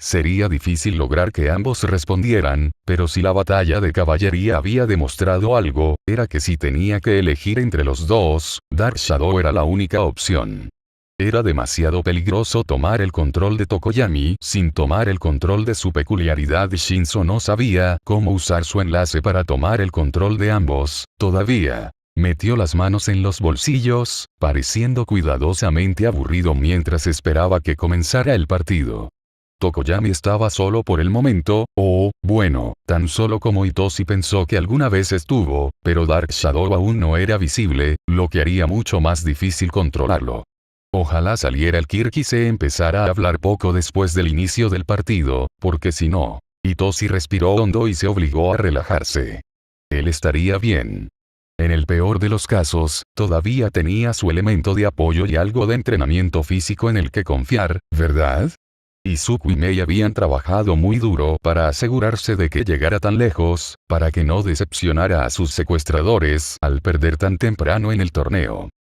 Sería difícil lograr que ambos respondieran, pero si la batalla de caballería había demostrado algo, era que si tenía que elegir entre los dos, Dark Shadow era la única opción. Era demasiado peligroso tomar el control de Tokoyami sin tomar el control de su peculiaridad y Shinzo no sabía cómo usar su enlace para tomar el control de ambos, todavía. Metió las manos en los bolsillos, pareciendo cuidadosamente aburrido mientras esperaba que comenzara el partido. Tokoyami estaba solo por el momento, o, bueno, tan solo como Itoshi pensó que alguna vez estuvo, pero Dark Shadow aún no era visible, lo que haría mucho más difícil controlarlo. Ojalá saliera el Kirk y se empezara a hablar poco después del inicio del partido, porque si no, Itoshi respiró hondo y se obligó a relajarse. Él estaría bien. En el peor de los casos, todavía tenía su elemento de apoyo y algo de entrenamiento físico en el que confiar, ¿verdad? Izuku y Mei habían trabajado muy duro para asegurarse de que llegara tan lejos, para que no decepcionara a sus secuestradores al perder tan temprano en el torneo.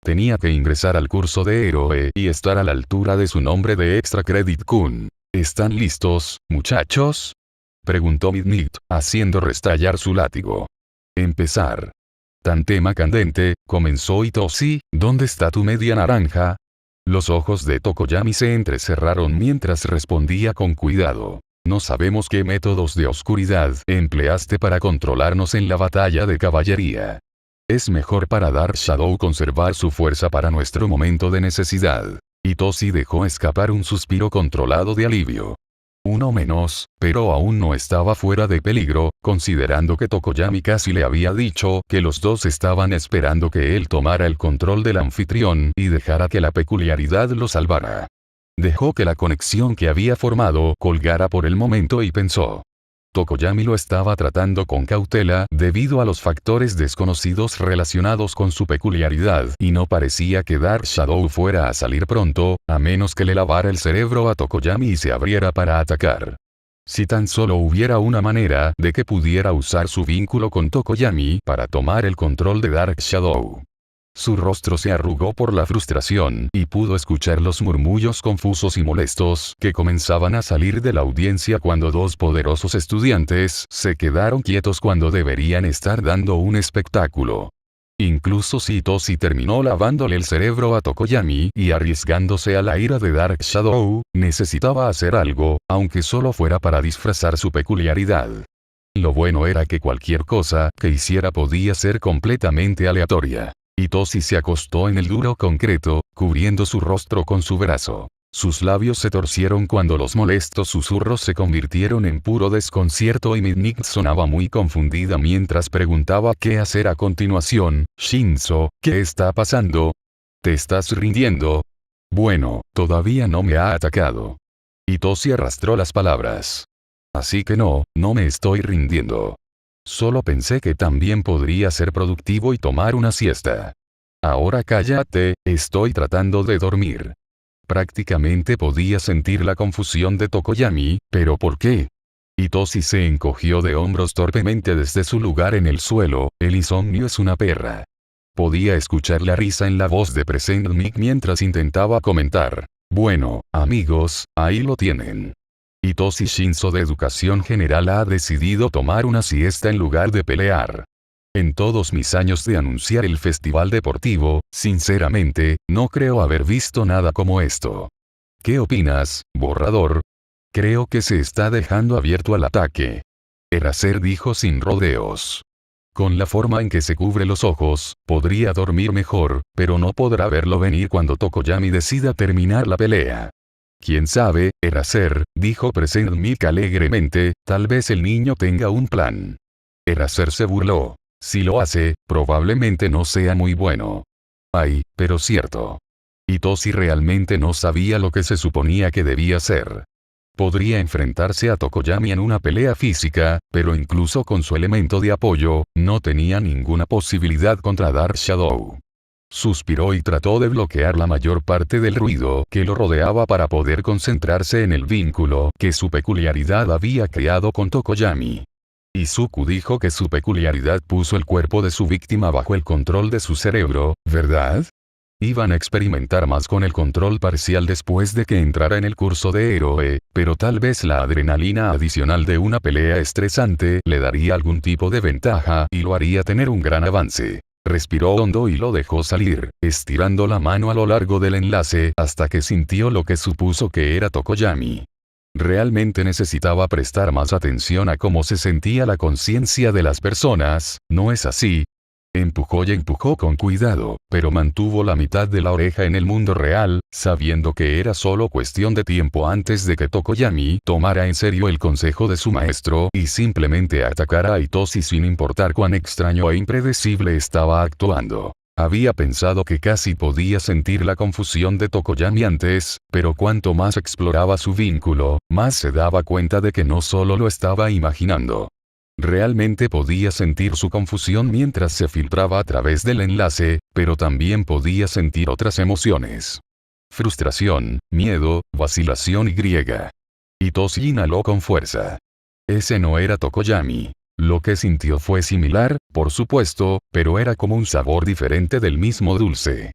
Tenía que ingresar al curso de héroe y estar a la altura de su nombre de Extra Credit Kun. ¿Están listos, muchachos?, preguntó Midnight, haciendo restallar su látigo. Empezar. Tan tema candente, comenzó Itoshi, ¿dónde está tu media naranja? Los ojos de Tokoyami se entrecerraron mientras respondía con cuidado. No sabemos qué métodos de oscuridad empleaste para controlarnos en la batalla de caballería. Es mejor para Dark Shadow conservar su fuerza para nuestro momento de necesidad. Itoshi dejó escapar un suspiro controlado de alivio. Uno menos, pero aún no estaba fuera de peligro, considerando que Tokoyami casi le había dicho que los dos estaban esperando que él tomara el control del anfitrión y dejara que la peculiaridad lo salvara. Dejó que la conexión que había formado colgara por el momento y pensó. Tokoyami lo estaba tratando con cautela debido a los factores desconocidos relacionados con su peculiaridad y no parecía que Dark Shadow fuera a salir pronto, a menos que le lavara el cerebro a Tokoyami y se abriera para atacar. Si tan solo hubiera una manera de que pudiera usar su vínculo con Tokoyami para tomar el control de Dark Shadow. Su rostro se arrugó por la frustración y pudo escuchar los murmullos confusos y molestos que comenzaban a salir de la audiencia cuando dos poderosos estudiantes se quedaron quietos cuando deberían estar dando un espectáculo. Incluso Hitoshi terminó lavándole el cerebro a Tokoyami y arriesgándose a la ira de Dark Shadow, necesitaba hacer algo, aunque solo fuera para disfrazar su peculiaridad. Lo bueno era que cualquier cosa que hiciera podía ser completamente aleatoria. Hitoshi se acostó en el duro concreto, cubriendo su rostro con su brazo. Sus labios se torcieron cuando los molestos susurros se convirtieron en puro desconcierto y Midnight sonaba muy confundida mientras preguntaba qué hacer a continuación. Shinzo, ¿qué está pasando? ¿Te estás rindiendo? Bueno, todavía no me ha atacado. Hitoshi arrastró las palabras. Así que no me estoy rindiendo. Solo pensé que también podría ser productivo y tomar una siesta. Ahora cállate, estoy tratando de dormir. Prácticamente podía sentir la confusión de Tokoyami, pero ¿por qué? Hitoshi se encogió de hombros torpemente desde su lugar en el suelo, el insomnio es una perra. Podía escuchar la risa en la voz de Present Mic mientras intentaba comentar. Bueno, amigos, ahí lo tienen. Hitoshi Shinzo de Educación General ha decidido tomar una siesta en lugar de pelear. En todos mis años de anunciar el festival deportivo, sinceramente, no creo haber visto nada como esto. ¿Qué opinas, borrador? Creo que se está dejando abierto al ataque. Eraser dijo sin rodeos. Con la forma en que se cubre los ojos, podría dormir mejor, pero no podrá verlo venir cuando Tokoyami decida terminar la pelea. Quién sabe, Eraser, dijo Present Mic alegremente, tal vez el niño tenga un plan. Eraser se burló. Si lo hace, probablemente no sea muy bueno. Ay, pero cierto. Hitoshi realmente no sabía lo que se suponía que debía hacer. Podría enfrentarse a Tokoyami en una pelea física, pero incluso con su elemento de apoyo, no tenía ninguna posibilidad contra Dark Shadow. Suspiró y trató de bloquear la mayor parte del ruido que lo rodeaba para poder concentrarse en el vínculo que su peculiaridad había creado con Tokoyami. Izuku dijo que su peculiaridad puso el cuerpo de su víctima bajo el control de su cerebro, ¿verdad? Iban a experimentar más con el control parcial después de que entrara en el curso de héroe, pero tal vez la adrenalina adicional de una pelea estresante le daría algún tipo de ventaja y lo haría tener un gran avance. Respiró hondo y lo dejó salir, estirando la mano a lo largo del enlace hasta que sintió lo que supuso que era Tokoyami. Realmente necesitaba prestar más atención a cómo se sentía la conciencia de las personas, ¿no es así? Empujó y empujó con cuidado, pero mantuvo la mitad de la oreja en el mundo real, sabiendo que era solo cuestión de tiempo antes de que Tokoyami tomara en serio el consejo de su maestro y simplemente atacara a Hitoshi sin importar cuán extraño e impredecible estaba actuando. Había pensado que casi podía sentir la confusión de Tokoyami antes, pero cuanto más exploraba su vínculo, más se daba cuenta de que no solo lo estaba imaginando. Realmente podía sentir su confusión mientras se filtraba a través del enlace, pero también podía sentir otras emociones. Frustración, miedo, vacilación y griega. Hitoshi inhaló con fuerza. Ese no era Tokoyami. Lo que sintió fue similar, por supuesto, pero era como un sabor diferente del mismo dulce.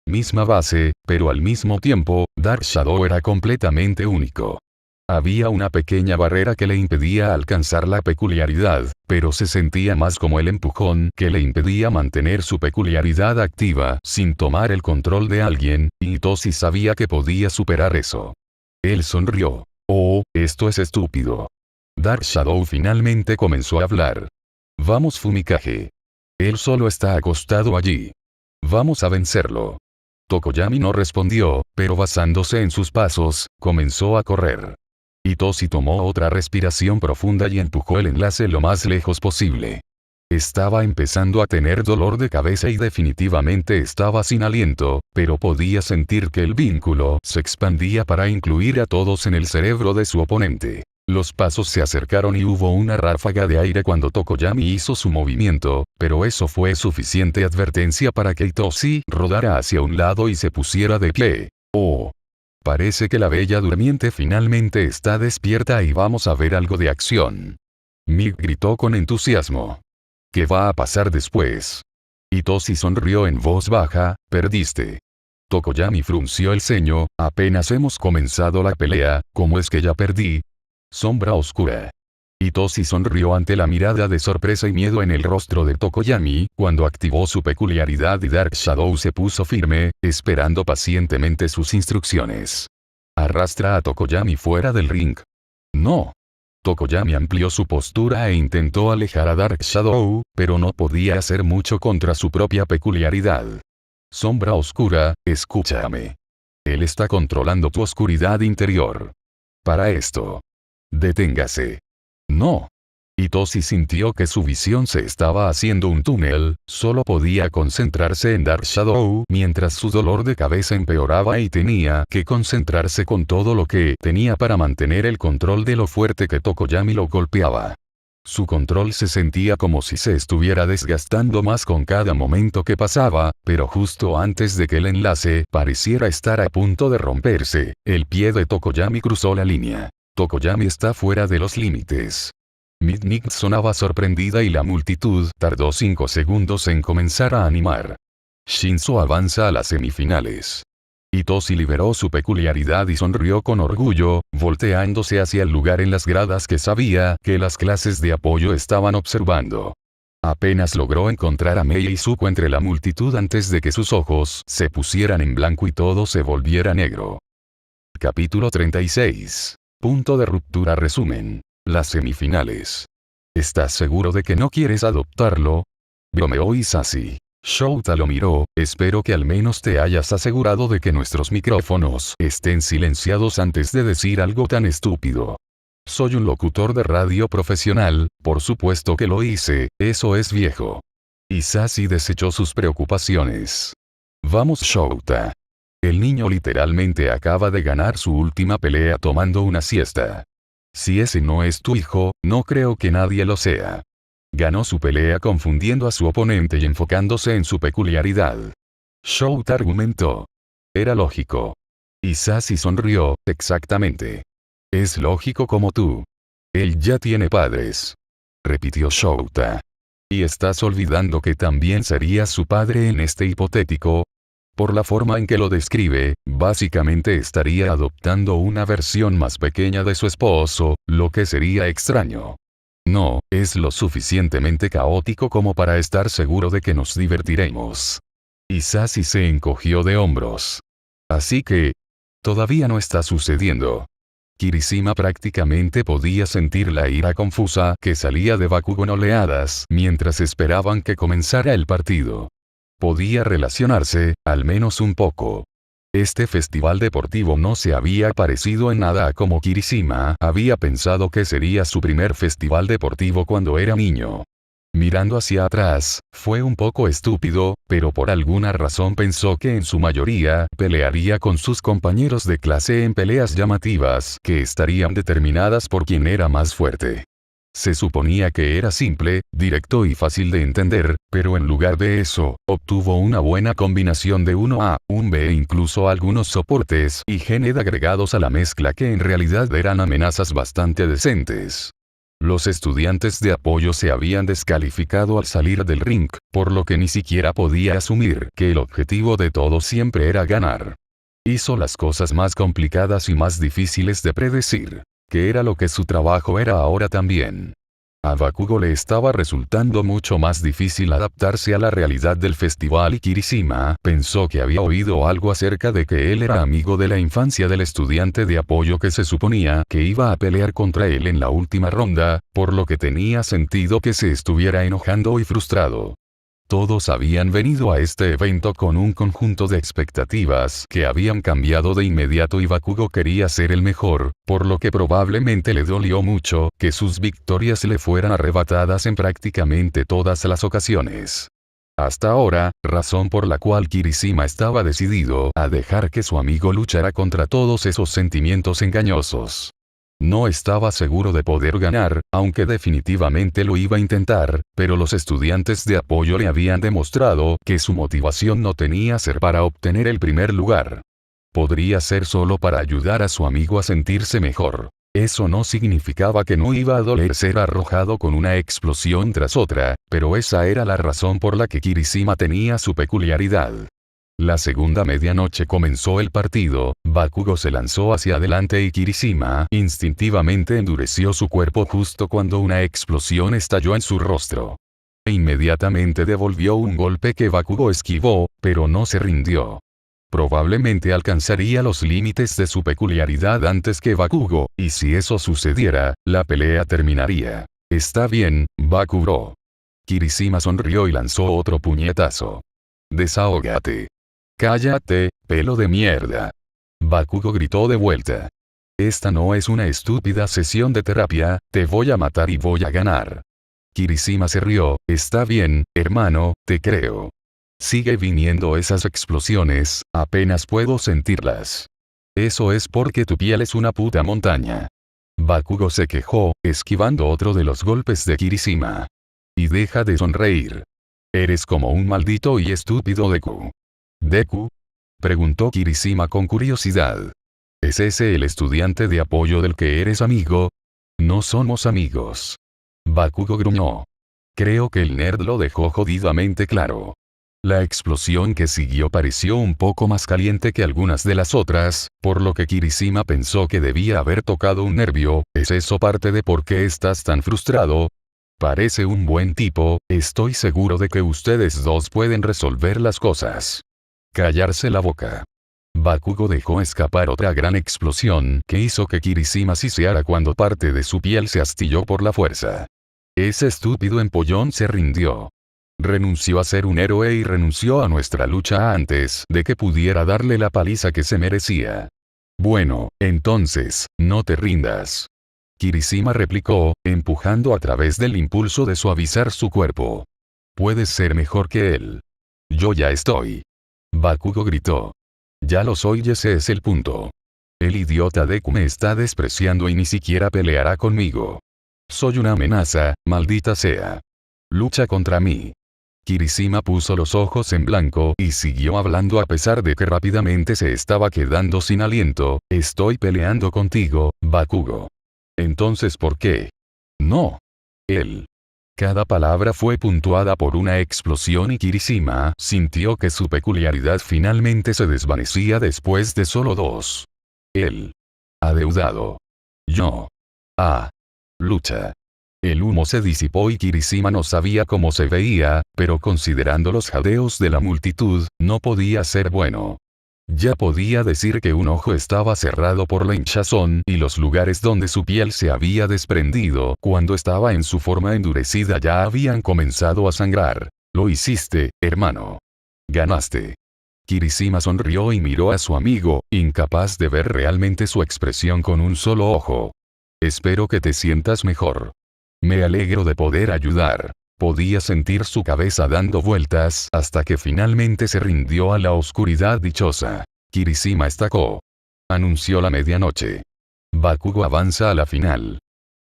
Misma base, pero al mismo tiempo, Dark Shadow era completamente único. Había una pequeña barrera que le impedía alcanzar la peculiaridad, pero se sentía más como el empujón que le impedía mantener su peculiaridad activa sin tomar el control de alguien, y Hitoshi sabía que podía superar eso. Él sonrió. Oh, esto es estúpido. Dark Shadow finalmente comenzó a hablar. Vamos Fumikage. Él solo está acostado allí. Vamos a vencerlo. Tokoyami no respondió, pero basándose en sus pasos, comenzó a correr. Hitoshi tomó otra respiración profunda y empujó el enlace lo más lejos posible. Estaba empezando a tener dolor de cabeza y definitivamente estaba sin aliento, pero podía sentir que el vínculo se expandía para incluir a todos en el cerebro de su oponente. Los pasos se acercaron y hubo una ráfaga de aire cuando Tokoyami hizo su movimiento, pero eso fue suficiente advertencia para que Hitoshi rodara hacia un lado y se pusiera de pie. Oh. Parece que la bella durmiente finalmente está despierta y vamos a ver algo de acción. Mick gritó con entusiasmo. ¿Qué va a pasar después? Itoshi sonrió en voz baja, perdiste. Tokoyami frunció el ceño, apenas hemos comenzado la pelea, ¿cómo es que ya perdí? Sombra oscura. Itoshi sonrió ante la mirada de sorpresa y miedo en el rostro de Tokoyami, cuando activó su peculiaridad y Dark Shadow se puso firme, esperando pacientemente sus instrucciones. Arrastra a Tokoyami fuera del ring. No. Tokoyami amplió su postura e intentó alejar a Dark Shadow, pero no podía hacer mucho contra su propia peculiaridad. Sombra oscura, escúchame. Él está controlando tu oscuridad interior. Para esto. Deténgase. No. Itoshi sintió que su visión se estaba haciendo un túnel, solo podía concentrarse en Dark Shadow mientras su dolor de cabeza empeoraba y tenía que concentrarse con todo lo que tenía para mantener el control de lo fuerte que Tokoyami lo golpeaba. Su control se sentía como si se estuviera desgastando más con cada momento que pasaba, pero justo antes de que el enlace pareciera estar a punto de romperse, el pie de Tokoyami cruzó la línea. Tokoyami está fuera de los límites. Midnight sonaba sorprendida y la multitud tardó 5 segundos en comenzar a animar. Shinzo avanza a las semifinales. Itoshi liberó su peculiaridad y sonrió con orgullo, volteándose hacia el lugar en las gradas que sabía que las clases de apoyo estaban observando. Apenas logró encontrar a Mei y Zuko entre la multitud antes de que sus ojos se pusieran en blanco y todo se volviera negro. Capítulo 36. Punto de ruptura. Resumen. Las semifinales. ¿Estás seguro de que no quieres adoptarlo? Bromeó Hisashi. Shouta lo miró, espero que al menos te hayas asegurado de que nuestros micrófonos estén silenciados antes de decir algo tan estúpido. Soy un locutor de radio profesional, por supuesto que lo hice, eso es viejo. Hisashi desechó sus preocupaciones. Vamos Shouta. El niño literalmente acaba de ganar su última pelea tomando una siesta. Si ese no es tu hijo, no creo que nadie lo sea. Ganó su pelea confundiendo a su oponente y enfocándose en su peculiaridad. Shouta argumentó. Era lógico. Hisashi sonrió, exactamente. Es lógico como tú. Él ya tiene padres. Repitió Shouta. Y estás olvidando que también serías su padre en este hipotético. Por la forma en que lo describe, básicamente estaría adoptando una versión más pequeña de su esposo, lo que sería extraño. No, es lo suficientemente caótico como para estar seguro de que nos divertiremos. Hisashi se encogió de hombros. Así que, todavía no está sucediendo. Kirishima prácticamente podía sentir la ira confusa que salía de Bakugo en oleadas mientras esperaban que comenzara el partido. Podía relacionarse, al menos un poco. Este festival deportivo no se había parecido en nada a como Kirishima había pensado que sería su primer festival deportivo cuando era niño. Mirando hacia atrás, fue un poco estúpido, pero por alguna razón pensó que en su mayoría pelearía con sus compañeros de clase en peleas llamativas que estarían determinadas por quién era más fuerte. Se suponía que era simple, directo y fácil de entender, pero en lugar de eso, obtuvo una buena combinación de 1A, un B e incluso algunos soportes y Gened agregados a la mezcla que en realidad eran amenazas bastante decentes. Los estudiantes de apoyo se habían descalificado al salir del ring, por lo que ni siquiera podía asumir que el objetivo de todos siempre era ganar. Hizo las cosas más complicadas y más difíciles de predecir. Que era lo que su trabajo era ahora también. A Bakugo le estaba resultando mucho más difícil adaptarse a la realidad del festival y Kirishima pensó que había oído algo acerca de que él era amigo de la infancia del estudiante de apoyo que se suponía que iba a pelear contra él en la última ronda, por lo que tenía sentido que se estuviera enojando y frustrado. Todos habían venido a este evento con un conjunto de expectativas que habían cambiado de inmediato y Bakugo quería ser el mejor, por lo que probablemente le dolió mucho que sus victorias le fueran arrebatadas en prácticamente todas las ocasiones. Hasta ahora, razón por la cual Kirishima estaba decidido a dejar que su amigo luchara contra todos esos sentimientos engañosos. No estaba seguro de poder ganar, aunque definitivamente lo iba a intentar, pero los estudiantes de apoyo le habían demostrado que su motivación no tenía ser para obtener el primer lugar. Podría ser solo para ayudar a su amigo a sentirse mejor. Eso no significaba que no iba a doler ser arrojado con una explosión tras otra, pero esa era la razón por la que Kirishima tenía su peculiaridad. La segunda medianoche comenzó el partido, Bakugo se lanzó hacia adelante y Kirishima instintivamente endureció su cuerpo justo cuando una explosión estalló en su rostro. Inmediatamente devolvió un golpe que Bakugo esquivó, pero no se rindió. Probablemente alcanzaría los límites de su peculiaridad antes que Bakugo, y si eso sucediera, la pelea terminaría. Está bien, Bakugo. Kirishima sonrió y lanzó otro puñetazo. Desahógate. Cállate, pelo de mierda. Bakugo gritó de vuelta. Esta no es una estúpida sesión de terapia, te voy a matar y voy a ganar. Kirishima se rió, está bien, hermano, te creo. Sigue viniendo esas explosiones, apenas puedo sentirlas. Eso es porque tu piel es una puta montaña. Bakugo se quejó, esquivando otro de los golpes de Kirishima. Y deja de sonreír. Eres como un maldito y estúpido Deku. ¿Deku? Preguntó Kirishima con curiosidad. ¿Es ese el estudiante de apoyo del que eres amigo? No somos amigos. Bakugo gruñó. Creo que el nerd lo dejó jodidamente claro. La explosión que siguió pareció un poco más caliente que algunas de las otras, por lo que Kirishima pensó que debía haber tocado un nervio. ¿Es eso parte de por qué estás tan frustrado? Parece un buen tipo, estoy seguro de que ustedes dos pueden resolver las cosas. Callarse la boca. Bakugo dejó escapar otra gran explosión que hizo que Kirishima siseara cuando parte de su piel se astilló por la fuerza. Ese estúpido empollón se rindió. Renunció a ser un héroe y renunció a nuestra lucha antes de que pudiera darle la paliza que se merecía. Bueno, entonces, no te rindas. Kirishima replicó, empujando a través del impulso de suavizar su cuerpo. Puedes ser mejor que él. Yo ya estoy. Bakugo gritó. Ya lo soy y ese es el punto. El idiota Deku me está despreciando y ni siquiera peleará conmigo. Soy una amenaza, maldita sea. Lucha contra mí. Kirishima puso los ojos en blanco y siguió hablando a pesar de que rápidamente se estaba quedando sin aliento. Estoy peleando contigo, Bakugo. Entonces ¿por qué? No. Él. Cada palabra fue puntuada por una explosión y Kirishima sintió que su peculiaridad finalmente se desvanecía después de solo dos. Él. Adeudado. Yo. Lucha. El humo se disipó y Kirishima no sabía cómo se veía, pero considerando los jadeos de la multitud, no podía ser bueno. Ya podía decir que un ojo estaba cerrado por la hinchazón y los lugares donde su piel se había desprendido cuando estaba en su forma endurecida ya habían comenzado a sangrar. Lo hiciste, hermano. Ganaste. Kirishima sonrió y miró a su amigo, incapaz de ver realmente su expresión con un solo ojo. Espero que te sientas mejor. Me alegro de poder ayudar. Podía sentir su cabeza dando vueltas hasta que finalmente se rindió a la oscuridad dichosa. Kirishima estacó. Anunció la medianoche. Bakugo avanza a la final.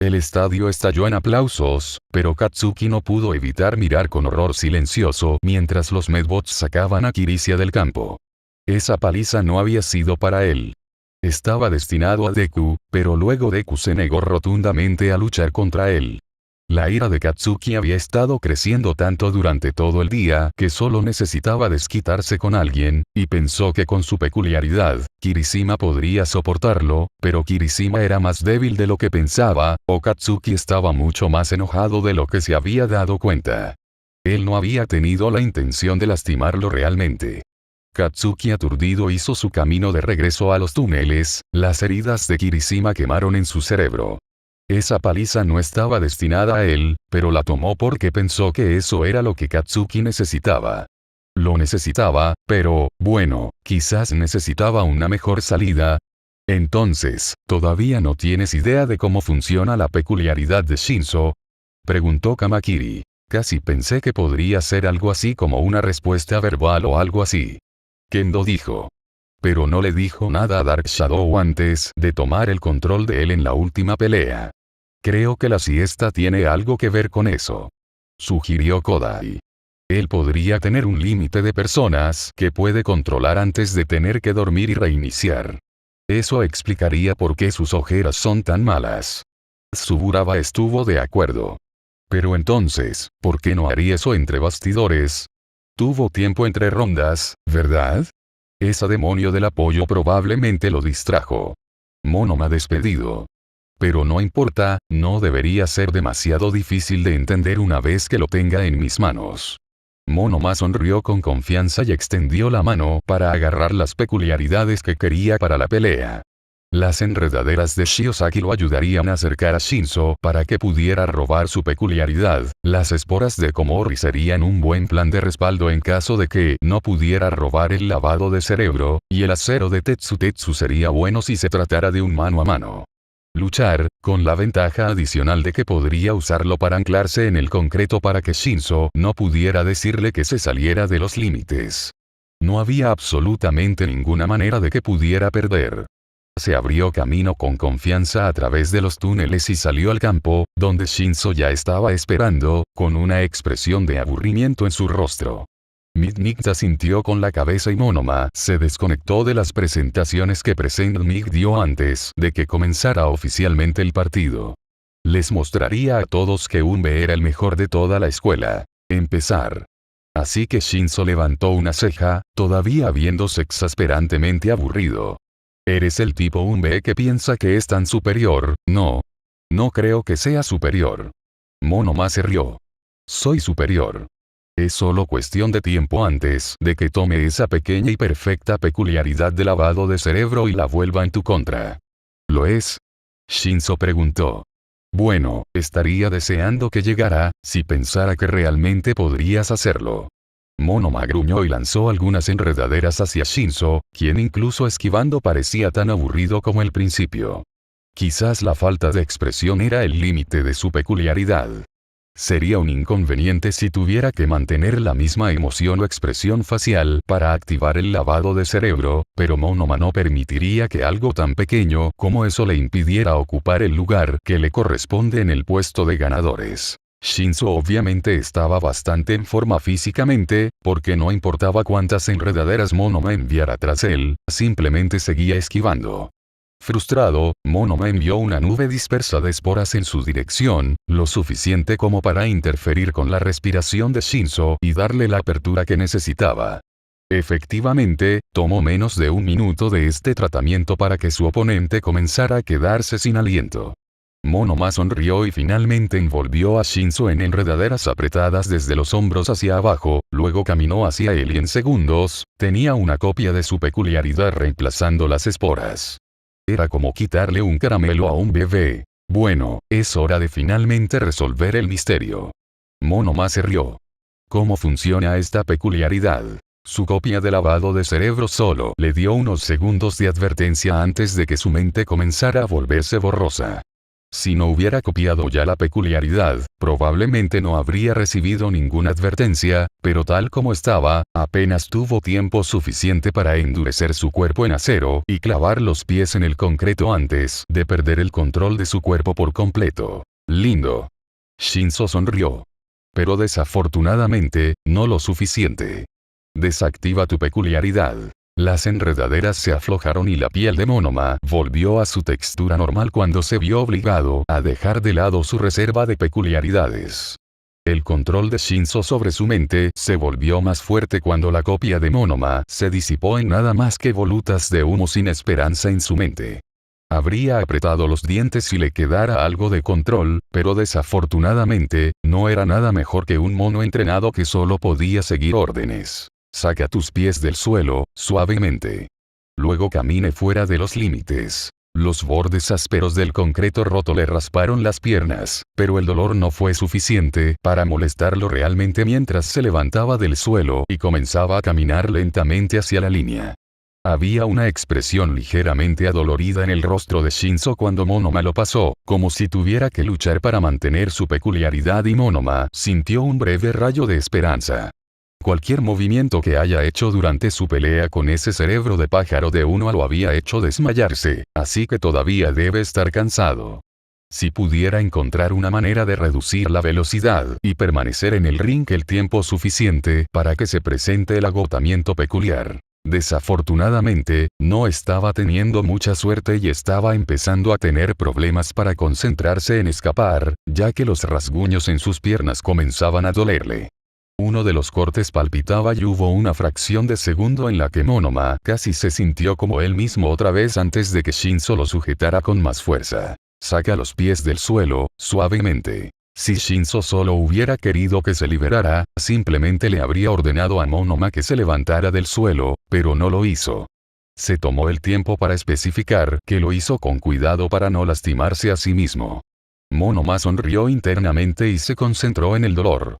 El estadio estalló en aplausos, pero Katsuki no pudo evitar mirar con horror silencioso mientras los Medbots sacaban a Kirishia del campo. Esa paliza no había sido para él. Estaba destinado a Deku, pero luego Deku se negó rotundamente a luchar contra él. La ira de Katsuki había estado creciendo tanto durante todo el día que solo necesitaba desquitarse con alguien, y pensó que con su peculiaridad, Kirishima podría soportarlo, pero Kirishima era más débil de lo que pensaba, o Katsuki estaba mucho más enojado de lo que se había dado cuenta. Él no había tenido la intención de lastimarlo realmente. Katsuki aturdido hizo su camino de regreso a los túneles, las heridas de Kirishima quemaron en su cerebro. Esa paliza no estaba destinada a él, pero la tomó porque pensó que eso era lo que Katsuki necesitaba. Lo necesitaba, pero, bueno, quizás necesitaba una mejor salida. Entonces, ¿todavía no tienes idea de cómo funciona la peculiaridad de Shinso? Preguntó Kamakiri. Casi pensé que podría ser algo así como una respuesta verbal o algo así. Kendo dijo. Pero no le dijo nada a Dark Shadow antes de tomar el control de él en la última pelea. Creo que la siesta tiene algo que ver con eso. Sugirió Kodai. Él podría tener un límite de personas que puede controlar antes de tener que dormir y reiniciar. Eso explicaría por qué sus ojeras son tan malas. Suburaba estuvo de acuerdo. Pero entonces, ¿por qué no haría eso entre bastidores? Tuvo tiempo entre rondas, ¿verdad? Esa demonio del apoyo probablemente lo distrajo. Monoma despedido. Pero no importa, no debería ser demasiado difícil de entender una vez que lo tenga en mis manos. Monoma sonrió con confianza y extendió la mano para agarrar las peculiaridades que quería para la pelea. Las enredaderas de Shiozaki lo ayudarían a acercar a Shinzo para que pudiera robar su peculiaridad, las esporas de Komori serían un buen plan de respaldo en caso de que no pudiera robar el lavado de cerebro, y el acero de Tetsu sería bueno si se tratara de un mano a mano. Luchar, con la ventaja adicional de que podría usarlo para anclarse en el concreto para que Shinzo no pudiera decirle que se saliera de los límites. No había absolutamente ninguna manera de que pudiera perder. Se abrió camino con confianza a través de los túneles y salió al campo, donde Shinzo ya estaba esperando, con una expresión de aburrimiento en su rostro. Midnight asintió con la cabeza y Monoma se desconectó de las presentaciones que Present Mig dio antes de que comenzara oficialmente el partido. Les mostraría a todos que Unbe era el mejor de toda la escuela. Empezar. Así que Shinzo levantó una ceja, todavía viéndose exasperantemente aburrido. Eres el tipo Unbe que piensa que es tan superior, ¿no? No creo que sea superior. Monoma se rió. Soy superior. Es solo cuestión de tiempo antes de que tome esa pequeña y perfecta peculiaridad de lavado de cerebro y la vuelva en tu contra. ¿Lo es? Shinzo preguntó. Bueno, estaría deseando que llegara, si pensara que realmente podrías hacerlo. Monoma gruñó y lanzó algunas enredaderas hacia Shinzo, quien incluso esquivando parecía tan aburrido como el principio. Quizás la falta de expresión era el límite de su peculiaridad. Sería un inconveniente si tuviera que mantener la misma emoción o expresión facial para activar el lavado de cerebro, pero Monoma no permitiría que algo tan pequeño como eso le impidiera ocupar el lugar que le corresponde en el puesto de ganadores. Shinzo obviamente estaba bastante en forma físicamente, porque no importaba cuántas enredaderas Monoma enviara tras él, simplemente seguía esquivando. Frustrado, Monoma envió una nube dispersa de esporas en su dirección, lo suficiente como para interferir con la respiración de Shinzo y darle la apertura que necesitaba. Efectivamente, tomó menos de un minuto de este tratamiento para que su oponente comenzara a quedarse sin aliento. Monoma sonrió y finalmente envolvió a Shinzo en enredaderas apretadas desde los hombros hacia abajo, luego caminó hacia él y en segundos, tenía una copia de su peculiaridad reemplazando las esporas. Era como quitarle un caramelo a un bebé. Bueno, es hora de finalmente resolver el misterio. Monoma se rió. ¿Cómo funciona esta peculiaridad? Su copia de lavado de cerebro solo le dio unos segundos de advertencia antes de que su mente comenzara a volverse borrosa. Si no hubiera copiado ya la peculiaridad, probablemente no habría recibido ninguna advertencia, pero tal como estaba, apenas tuvo tiempo suficiente para endurecer su cuerpo en acero y clavar los pies en el concreto antes de perder el control de su cuerpo por completo. Lindo. Shinzo sonrió. Pero desafortunadamente, no lo suficiente. Desactiva tu peculiaridad. Las enredaderas se aflojaron y la piel de Monoma volvió a su textura normal cuando se vio obligado a dejar de lado su reserva de peculiaridades. El control de Shinzo sobre su mente se volvió más fuerte cuando la copia de Monoma se disipó en nada más que volutas de humo sin esperanza en su mente. Habría apretado los dientes si le quedara algo de control, pero desafortunadamente, no era nada mejor que un mono entrenado que solo podía seguir órdenes. Saca tus pies del suelo, suavemente. Luego camine fuera de los límites. Los bordes ásperos del concreto roto le rasparon las piernas, pero el dolor no fue suficiente para molestarlo realmente mientras se levantaba del suelo y comenzaba a caminar lentamente hacia la línea. Había una expresión ligeramente adolorida en el rostro de Shinzo cuando Monoma lo pasó, como si tuviera que luchar para mantener su peculiaridad y Monoma sintió un breve rayo de esperanza. Cualquier movimiento que haya hecho durante su pelea con ese cerebro de pájaro de uno lo había hecho desmayarse, así que todavía debe estar cansado. Si pudiera encontrar una manera de reducir la velocidad y permanecer en el ring el tiempo suficiente para que se presente el agotamiento peculiar. Desafortunadamente, no estaba teniendo mucha suerte y estaba empezando a tener problemas para concentrarse en escapar, ya que los rasguños en sus piernas comenzaban a dolerle. Uno de los cortes palpitaba y hubo una fracción de segundo en la que Monoma casi se sintió como él mismo otra vez antes de que Shinzo lo sujetara con más fuerza. Saca los pies del suelo, suavemente. Si Shinzo solo hubiera querido que se liberara, simplemente le habría ordenado a Monoma que se levantara del suelo, pero no lo hizo. Se tomó el tiempo para especificar que lo hizo con cuidado para no lastimarse a sí mismo. Monoma sonrió internamente y se concentró en el dolor.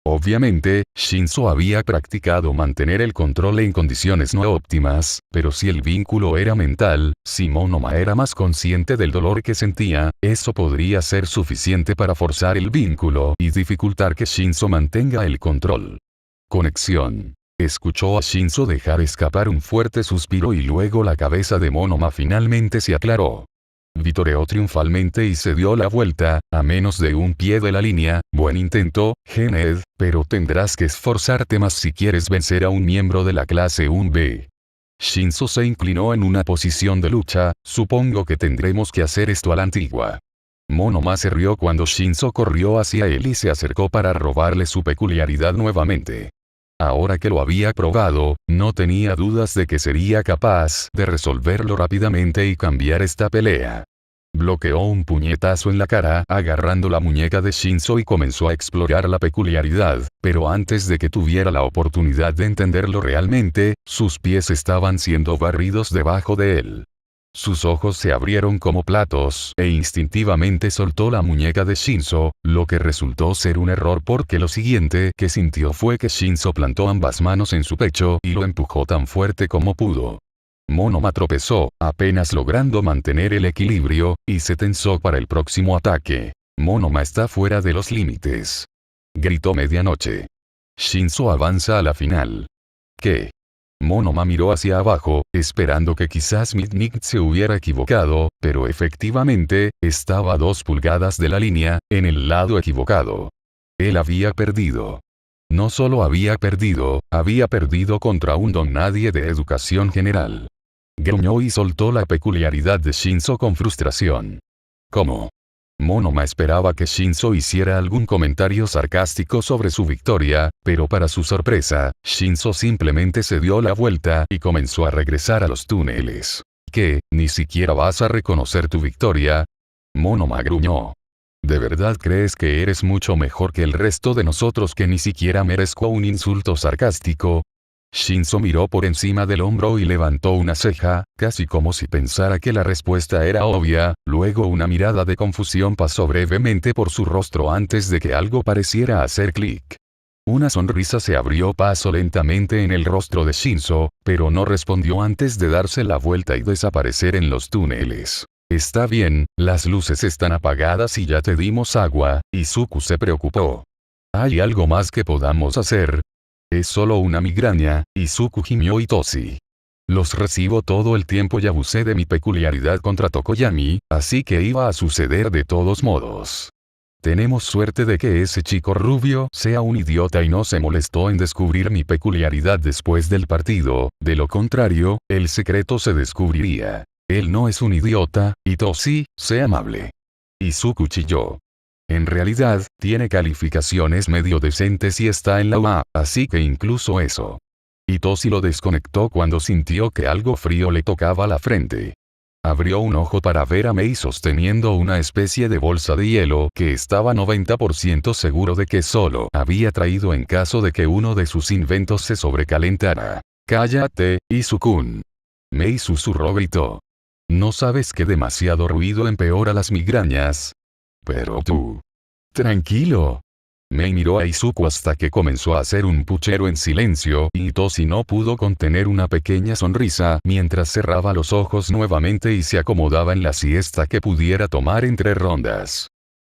Obviamente, Shinzo había practicado mantener el control en condiciones no óptimas, pero si el vínculo era mental, si Monoma era más consciente del dolor que sentía, eso podría ser suficiente para forzar el vínculo y dificultar que Shinzo mantenga el control. Conexión. Escuchó a Shinzo dejar escapar un fuerte suspiro y luego la cabeza de Monoma finalmente se aclaró. Vitoreó triunfalmente y se dio la vuelta, a menos de un pie de la línea. Buen intento, Gened, pero tendrás que esforzarte más si quieres vencer a un miembro de la clase 1B. Shinzo se inclinó en una posición de lucha. Supongo que tendremos que hacer esto a la antigua. Monoma se rió cuando Shinzo corrió hacia él y se acercó para robarle su peculiaridad nuevamente. Ahora que lo había probado, no tenía dudas de que sería capaz de resolverlo rápidamente y cambiar esta pelea. Bloqueó un puñetazo en la cara agarrando la muñeca de Shinzo y comenzó a explorar la peculiaridad, pero antes de que tuviera la oportunidad de entenderlo realmente, sus pies estaban siendo barridos debajo de él. Sus ojos se abrieron como platos e instintivamente soltó la muñeca de Shinzo, lo que resultó ser un error porque lo siguiente que sintió fue que Shinzo plantó ambas manos en su pecho y lo empujó tan fuerte como pudo. Monoma tropezó, apenas logrando mantener el equilibrio, y se tensó para el próximo ataque. Monoma está fuera de los límites. Gritó medianoche. Shinzo avanza a la final. ¿Qué? Monoma miró hacia abajo, esperando que quizás Midnight se hubiera equivocado, pero efectivamente, estaba a 2 pulgadas de la línea, en el lado equivocado. Él había perdido. No solo había perdido contra un don nadie de educación general. Gruñó y soltó la peculiaridad de Shinzo con frustración. ¿Cómo? Monoma esperaba que Shinzo hiciera algún comentario sarcástico sobre su victoria, pero para su sorpresa, Shinzo simplemente se dio la vuelta y comenzó a regresar a los túneles. ¿Qué? ¿Ni siquiera vas a reconocer tu victoria? Monoma gruñó. ¿De verdad crees que eres mucho mejor que el resto de nosotros que ni siquiera merezco un insulto sarcástico? Shinzo miró por encima del hombro y levantó una ceja, casi como si pensara que la respuesta era obvia. Luego una mirada de confusión pasó brevemente por su rostro antes de que algo pareciera hacer clic. Una sonrisa se abrió paso lentamente en el rostro de Shinzo, pero no respondió antes de darse la vuelta y desaparecer en los túneles. Está bien, las luces están apagadas y ya te dimos agua. Izuku se preocupó. ¿Hay algo más que podamos hacer? Es solo una migraña, Izuku gimió Itoshi. Los recibo todo el tiempo y abusé de mi peculiaridad contra Tokoyami, así que iba a suceder de todos modos. Tenemos suerte de que ese chico rubio sea un idiota y no se molestó en descubrir mi peculiaridad después del partido, de lo contrario, el secreto se descubriría. Él no es un idiota, Itoshi, sé amable. Izuku chilló. En realidad, tiene calificaciones medio decentes y está en la UA, así que incluso eso. Itoshi lo desconectó cuando sintió que algo frío le tocaba la frente. Abrió un ojo para ver a Mei sosteniendo una especie de bolsa de hielo que estaba 90% seguro de que solo había traído en caso de que uno de sus inventos se sobrecalentara. «Cállate, Izuku-kun». Mei susurró gritó. ¿No sabes que demasiado ruido empeora las migrañas? Pero tú. Tranquilo. Mei miró a Izuku hasta que comenzó a hacer un puchero en silencio y Itoshi no pudo contener una pequeña sonrisa mientras cerraba los ojos nuevamente y se acomodaba en la siesta que pudiera tomar entre rondas.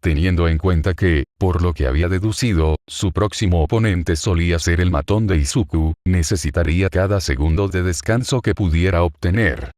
Teniendo en cuenta que, por lo que había deducido, su próximo oponente solía ser el matón de Izuku, necesitaría cada segundo de descanso que pudiera obtener.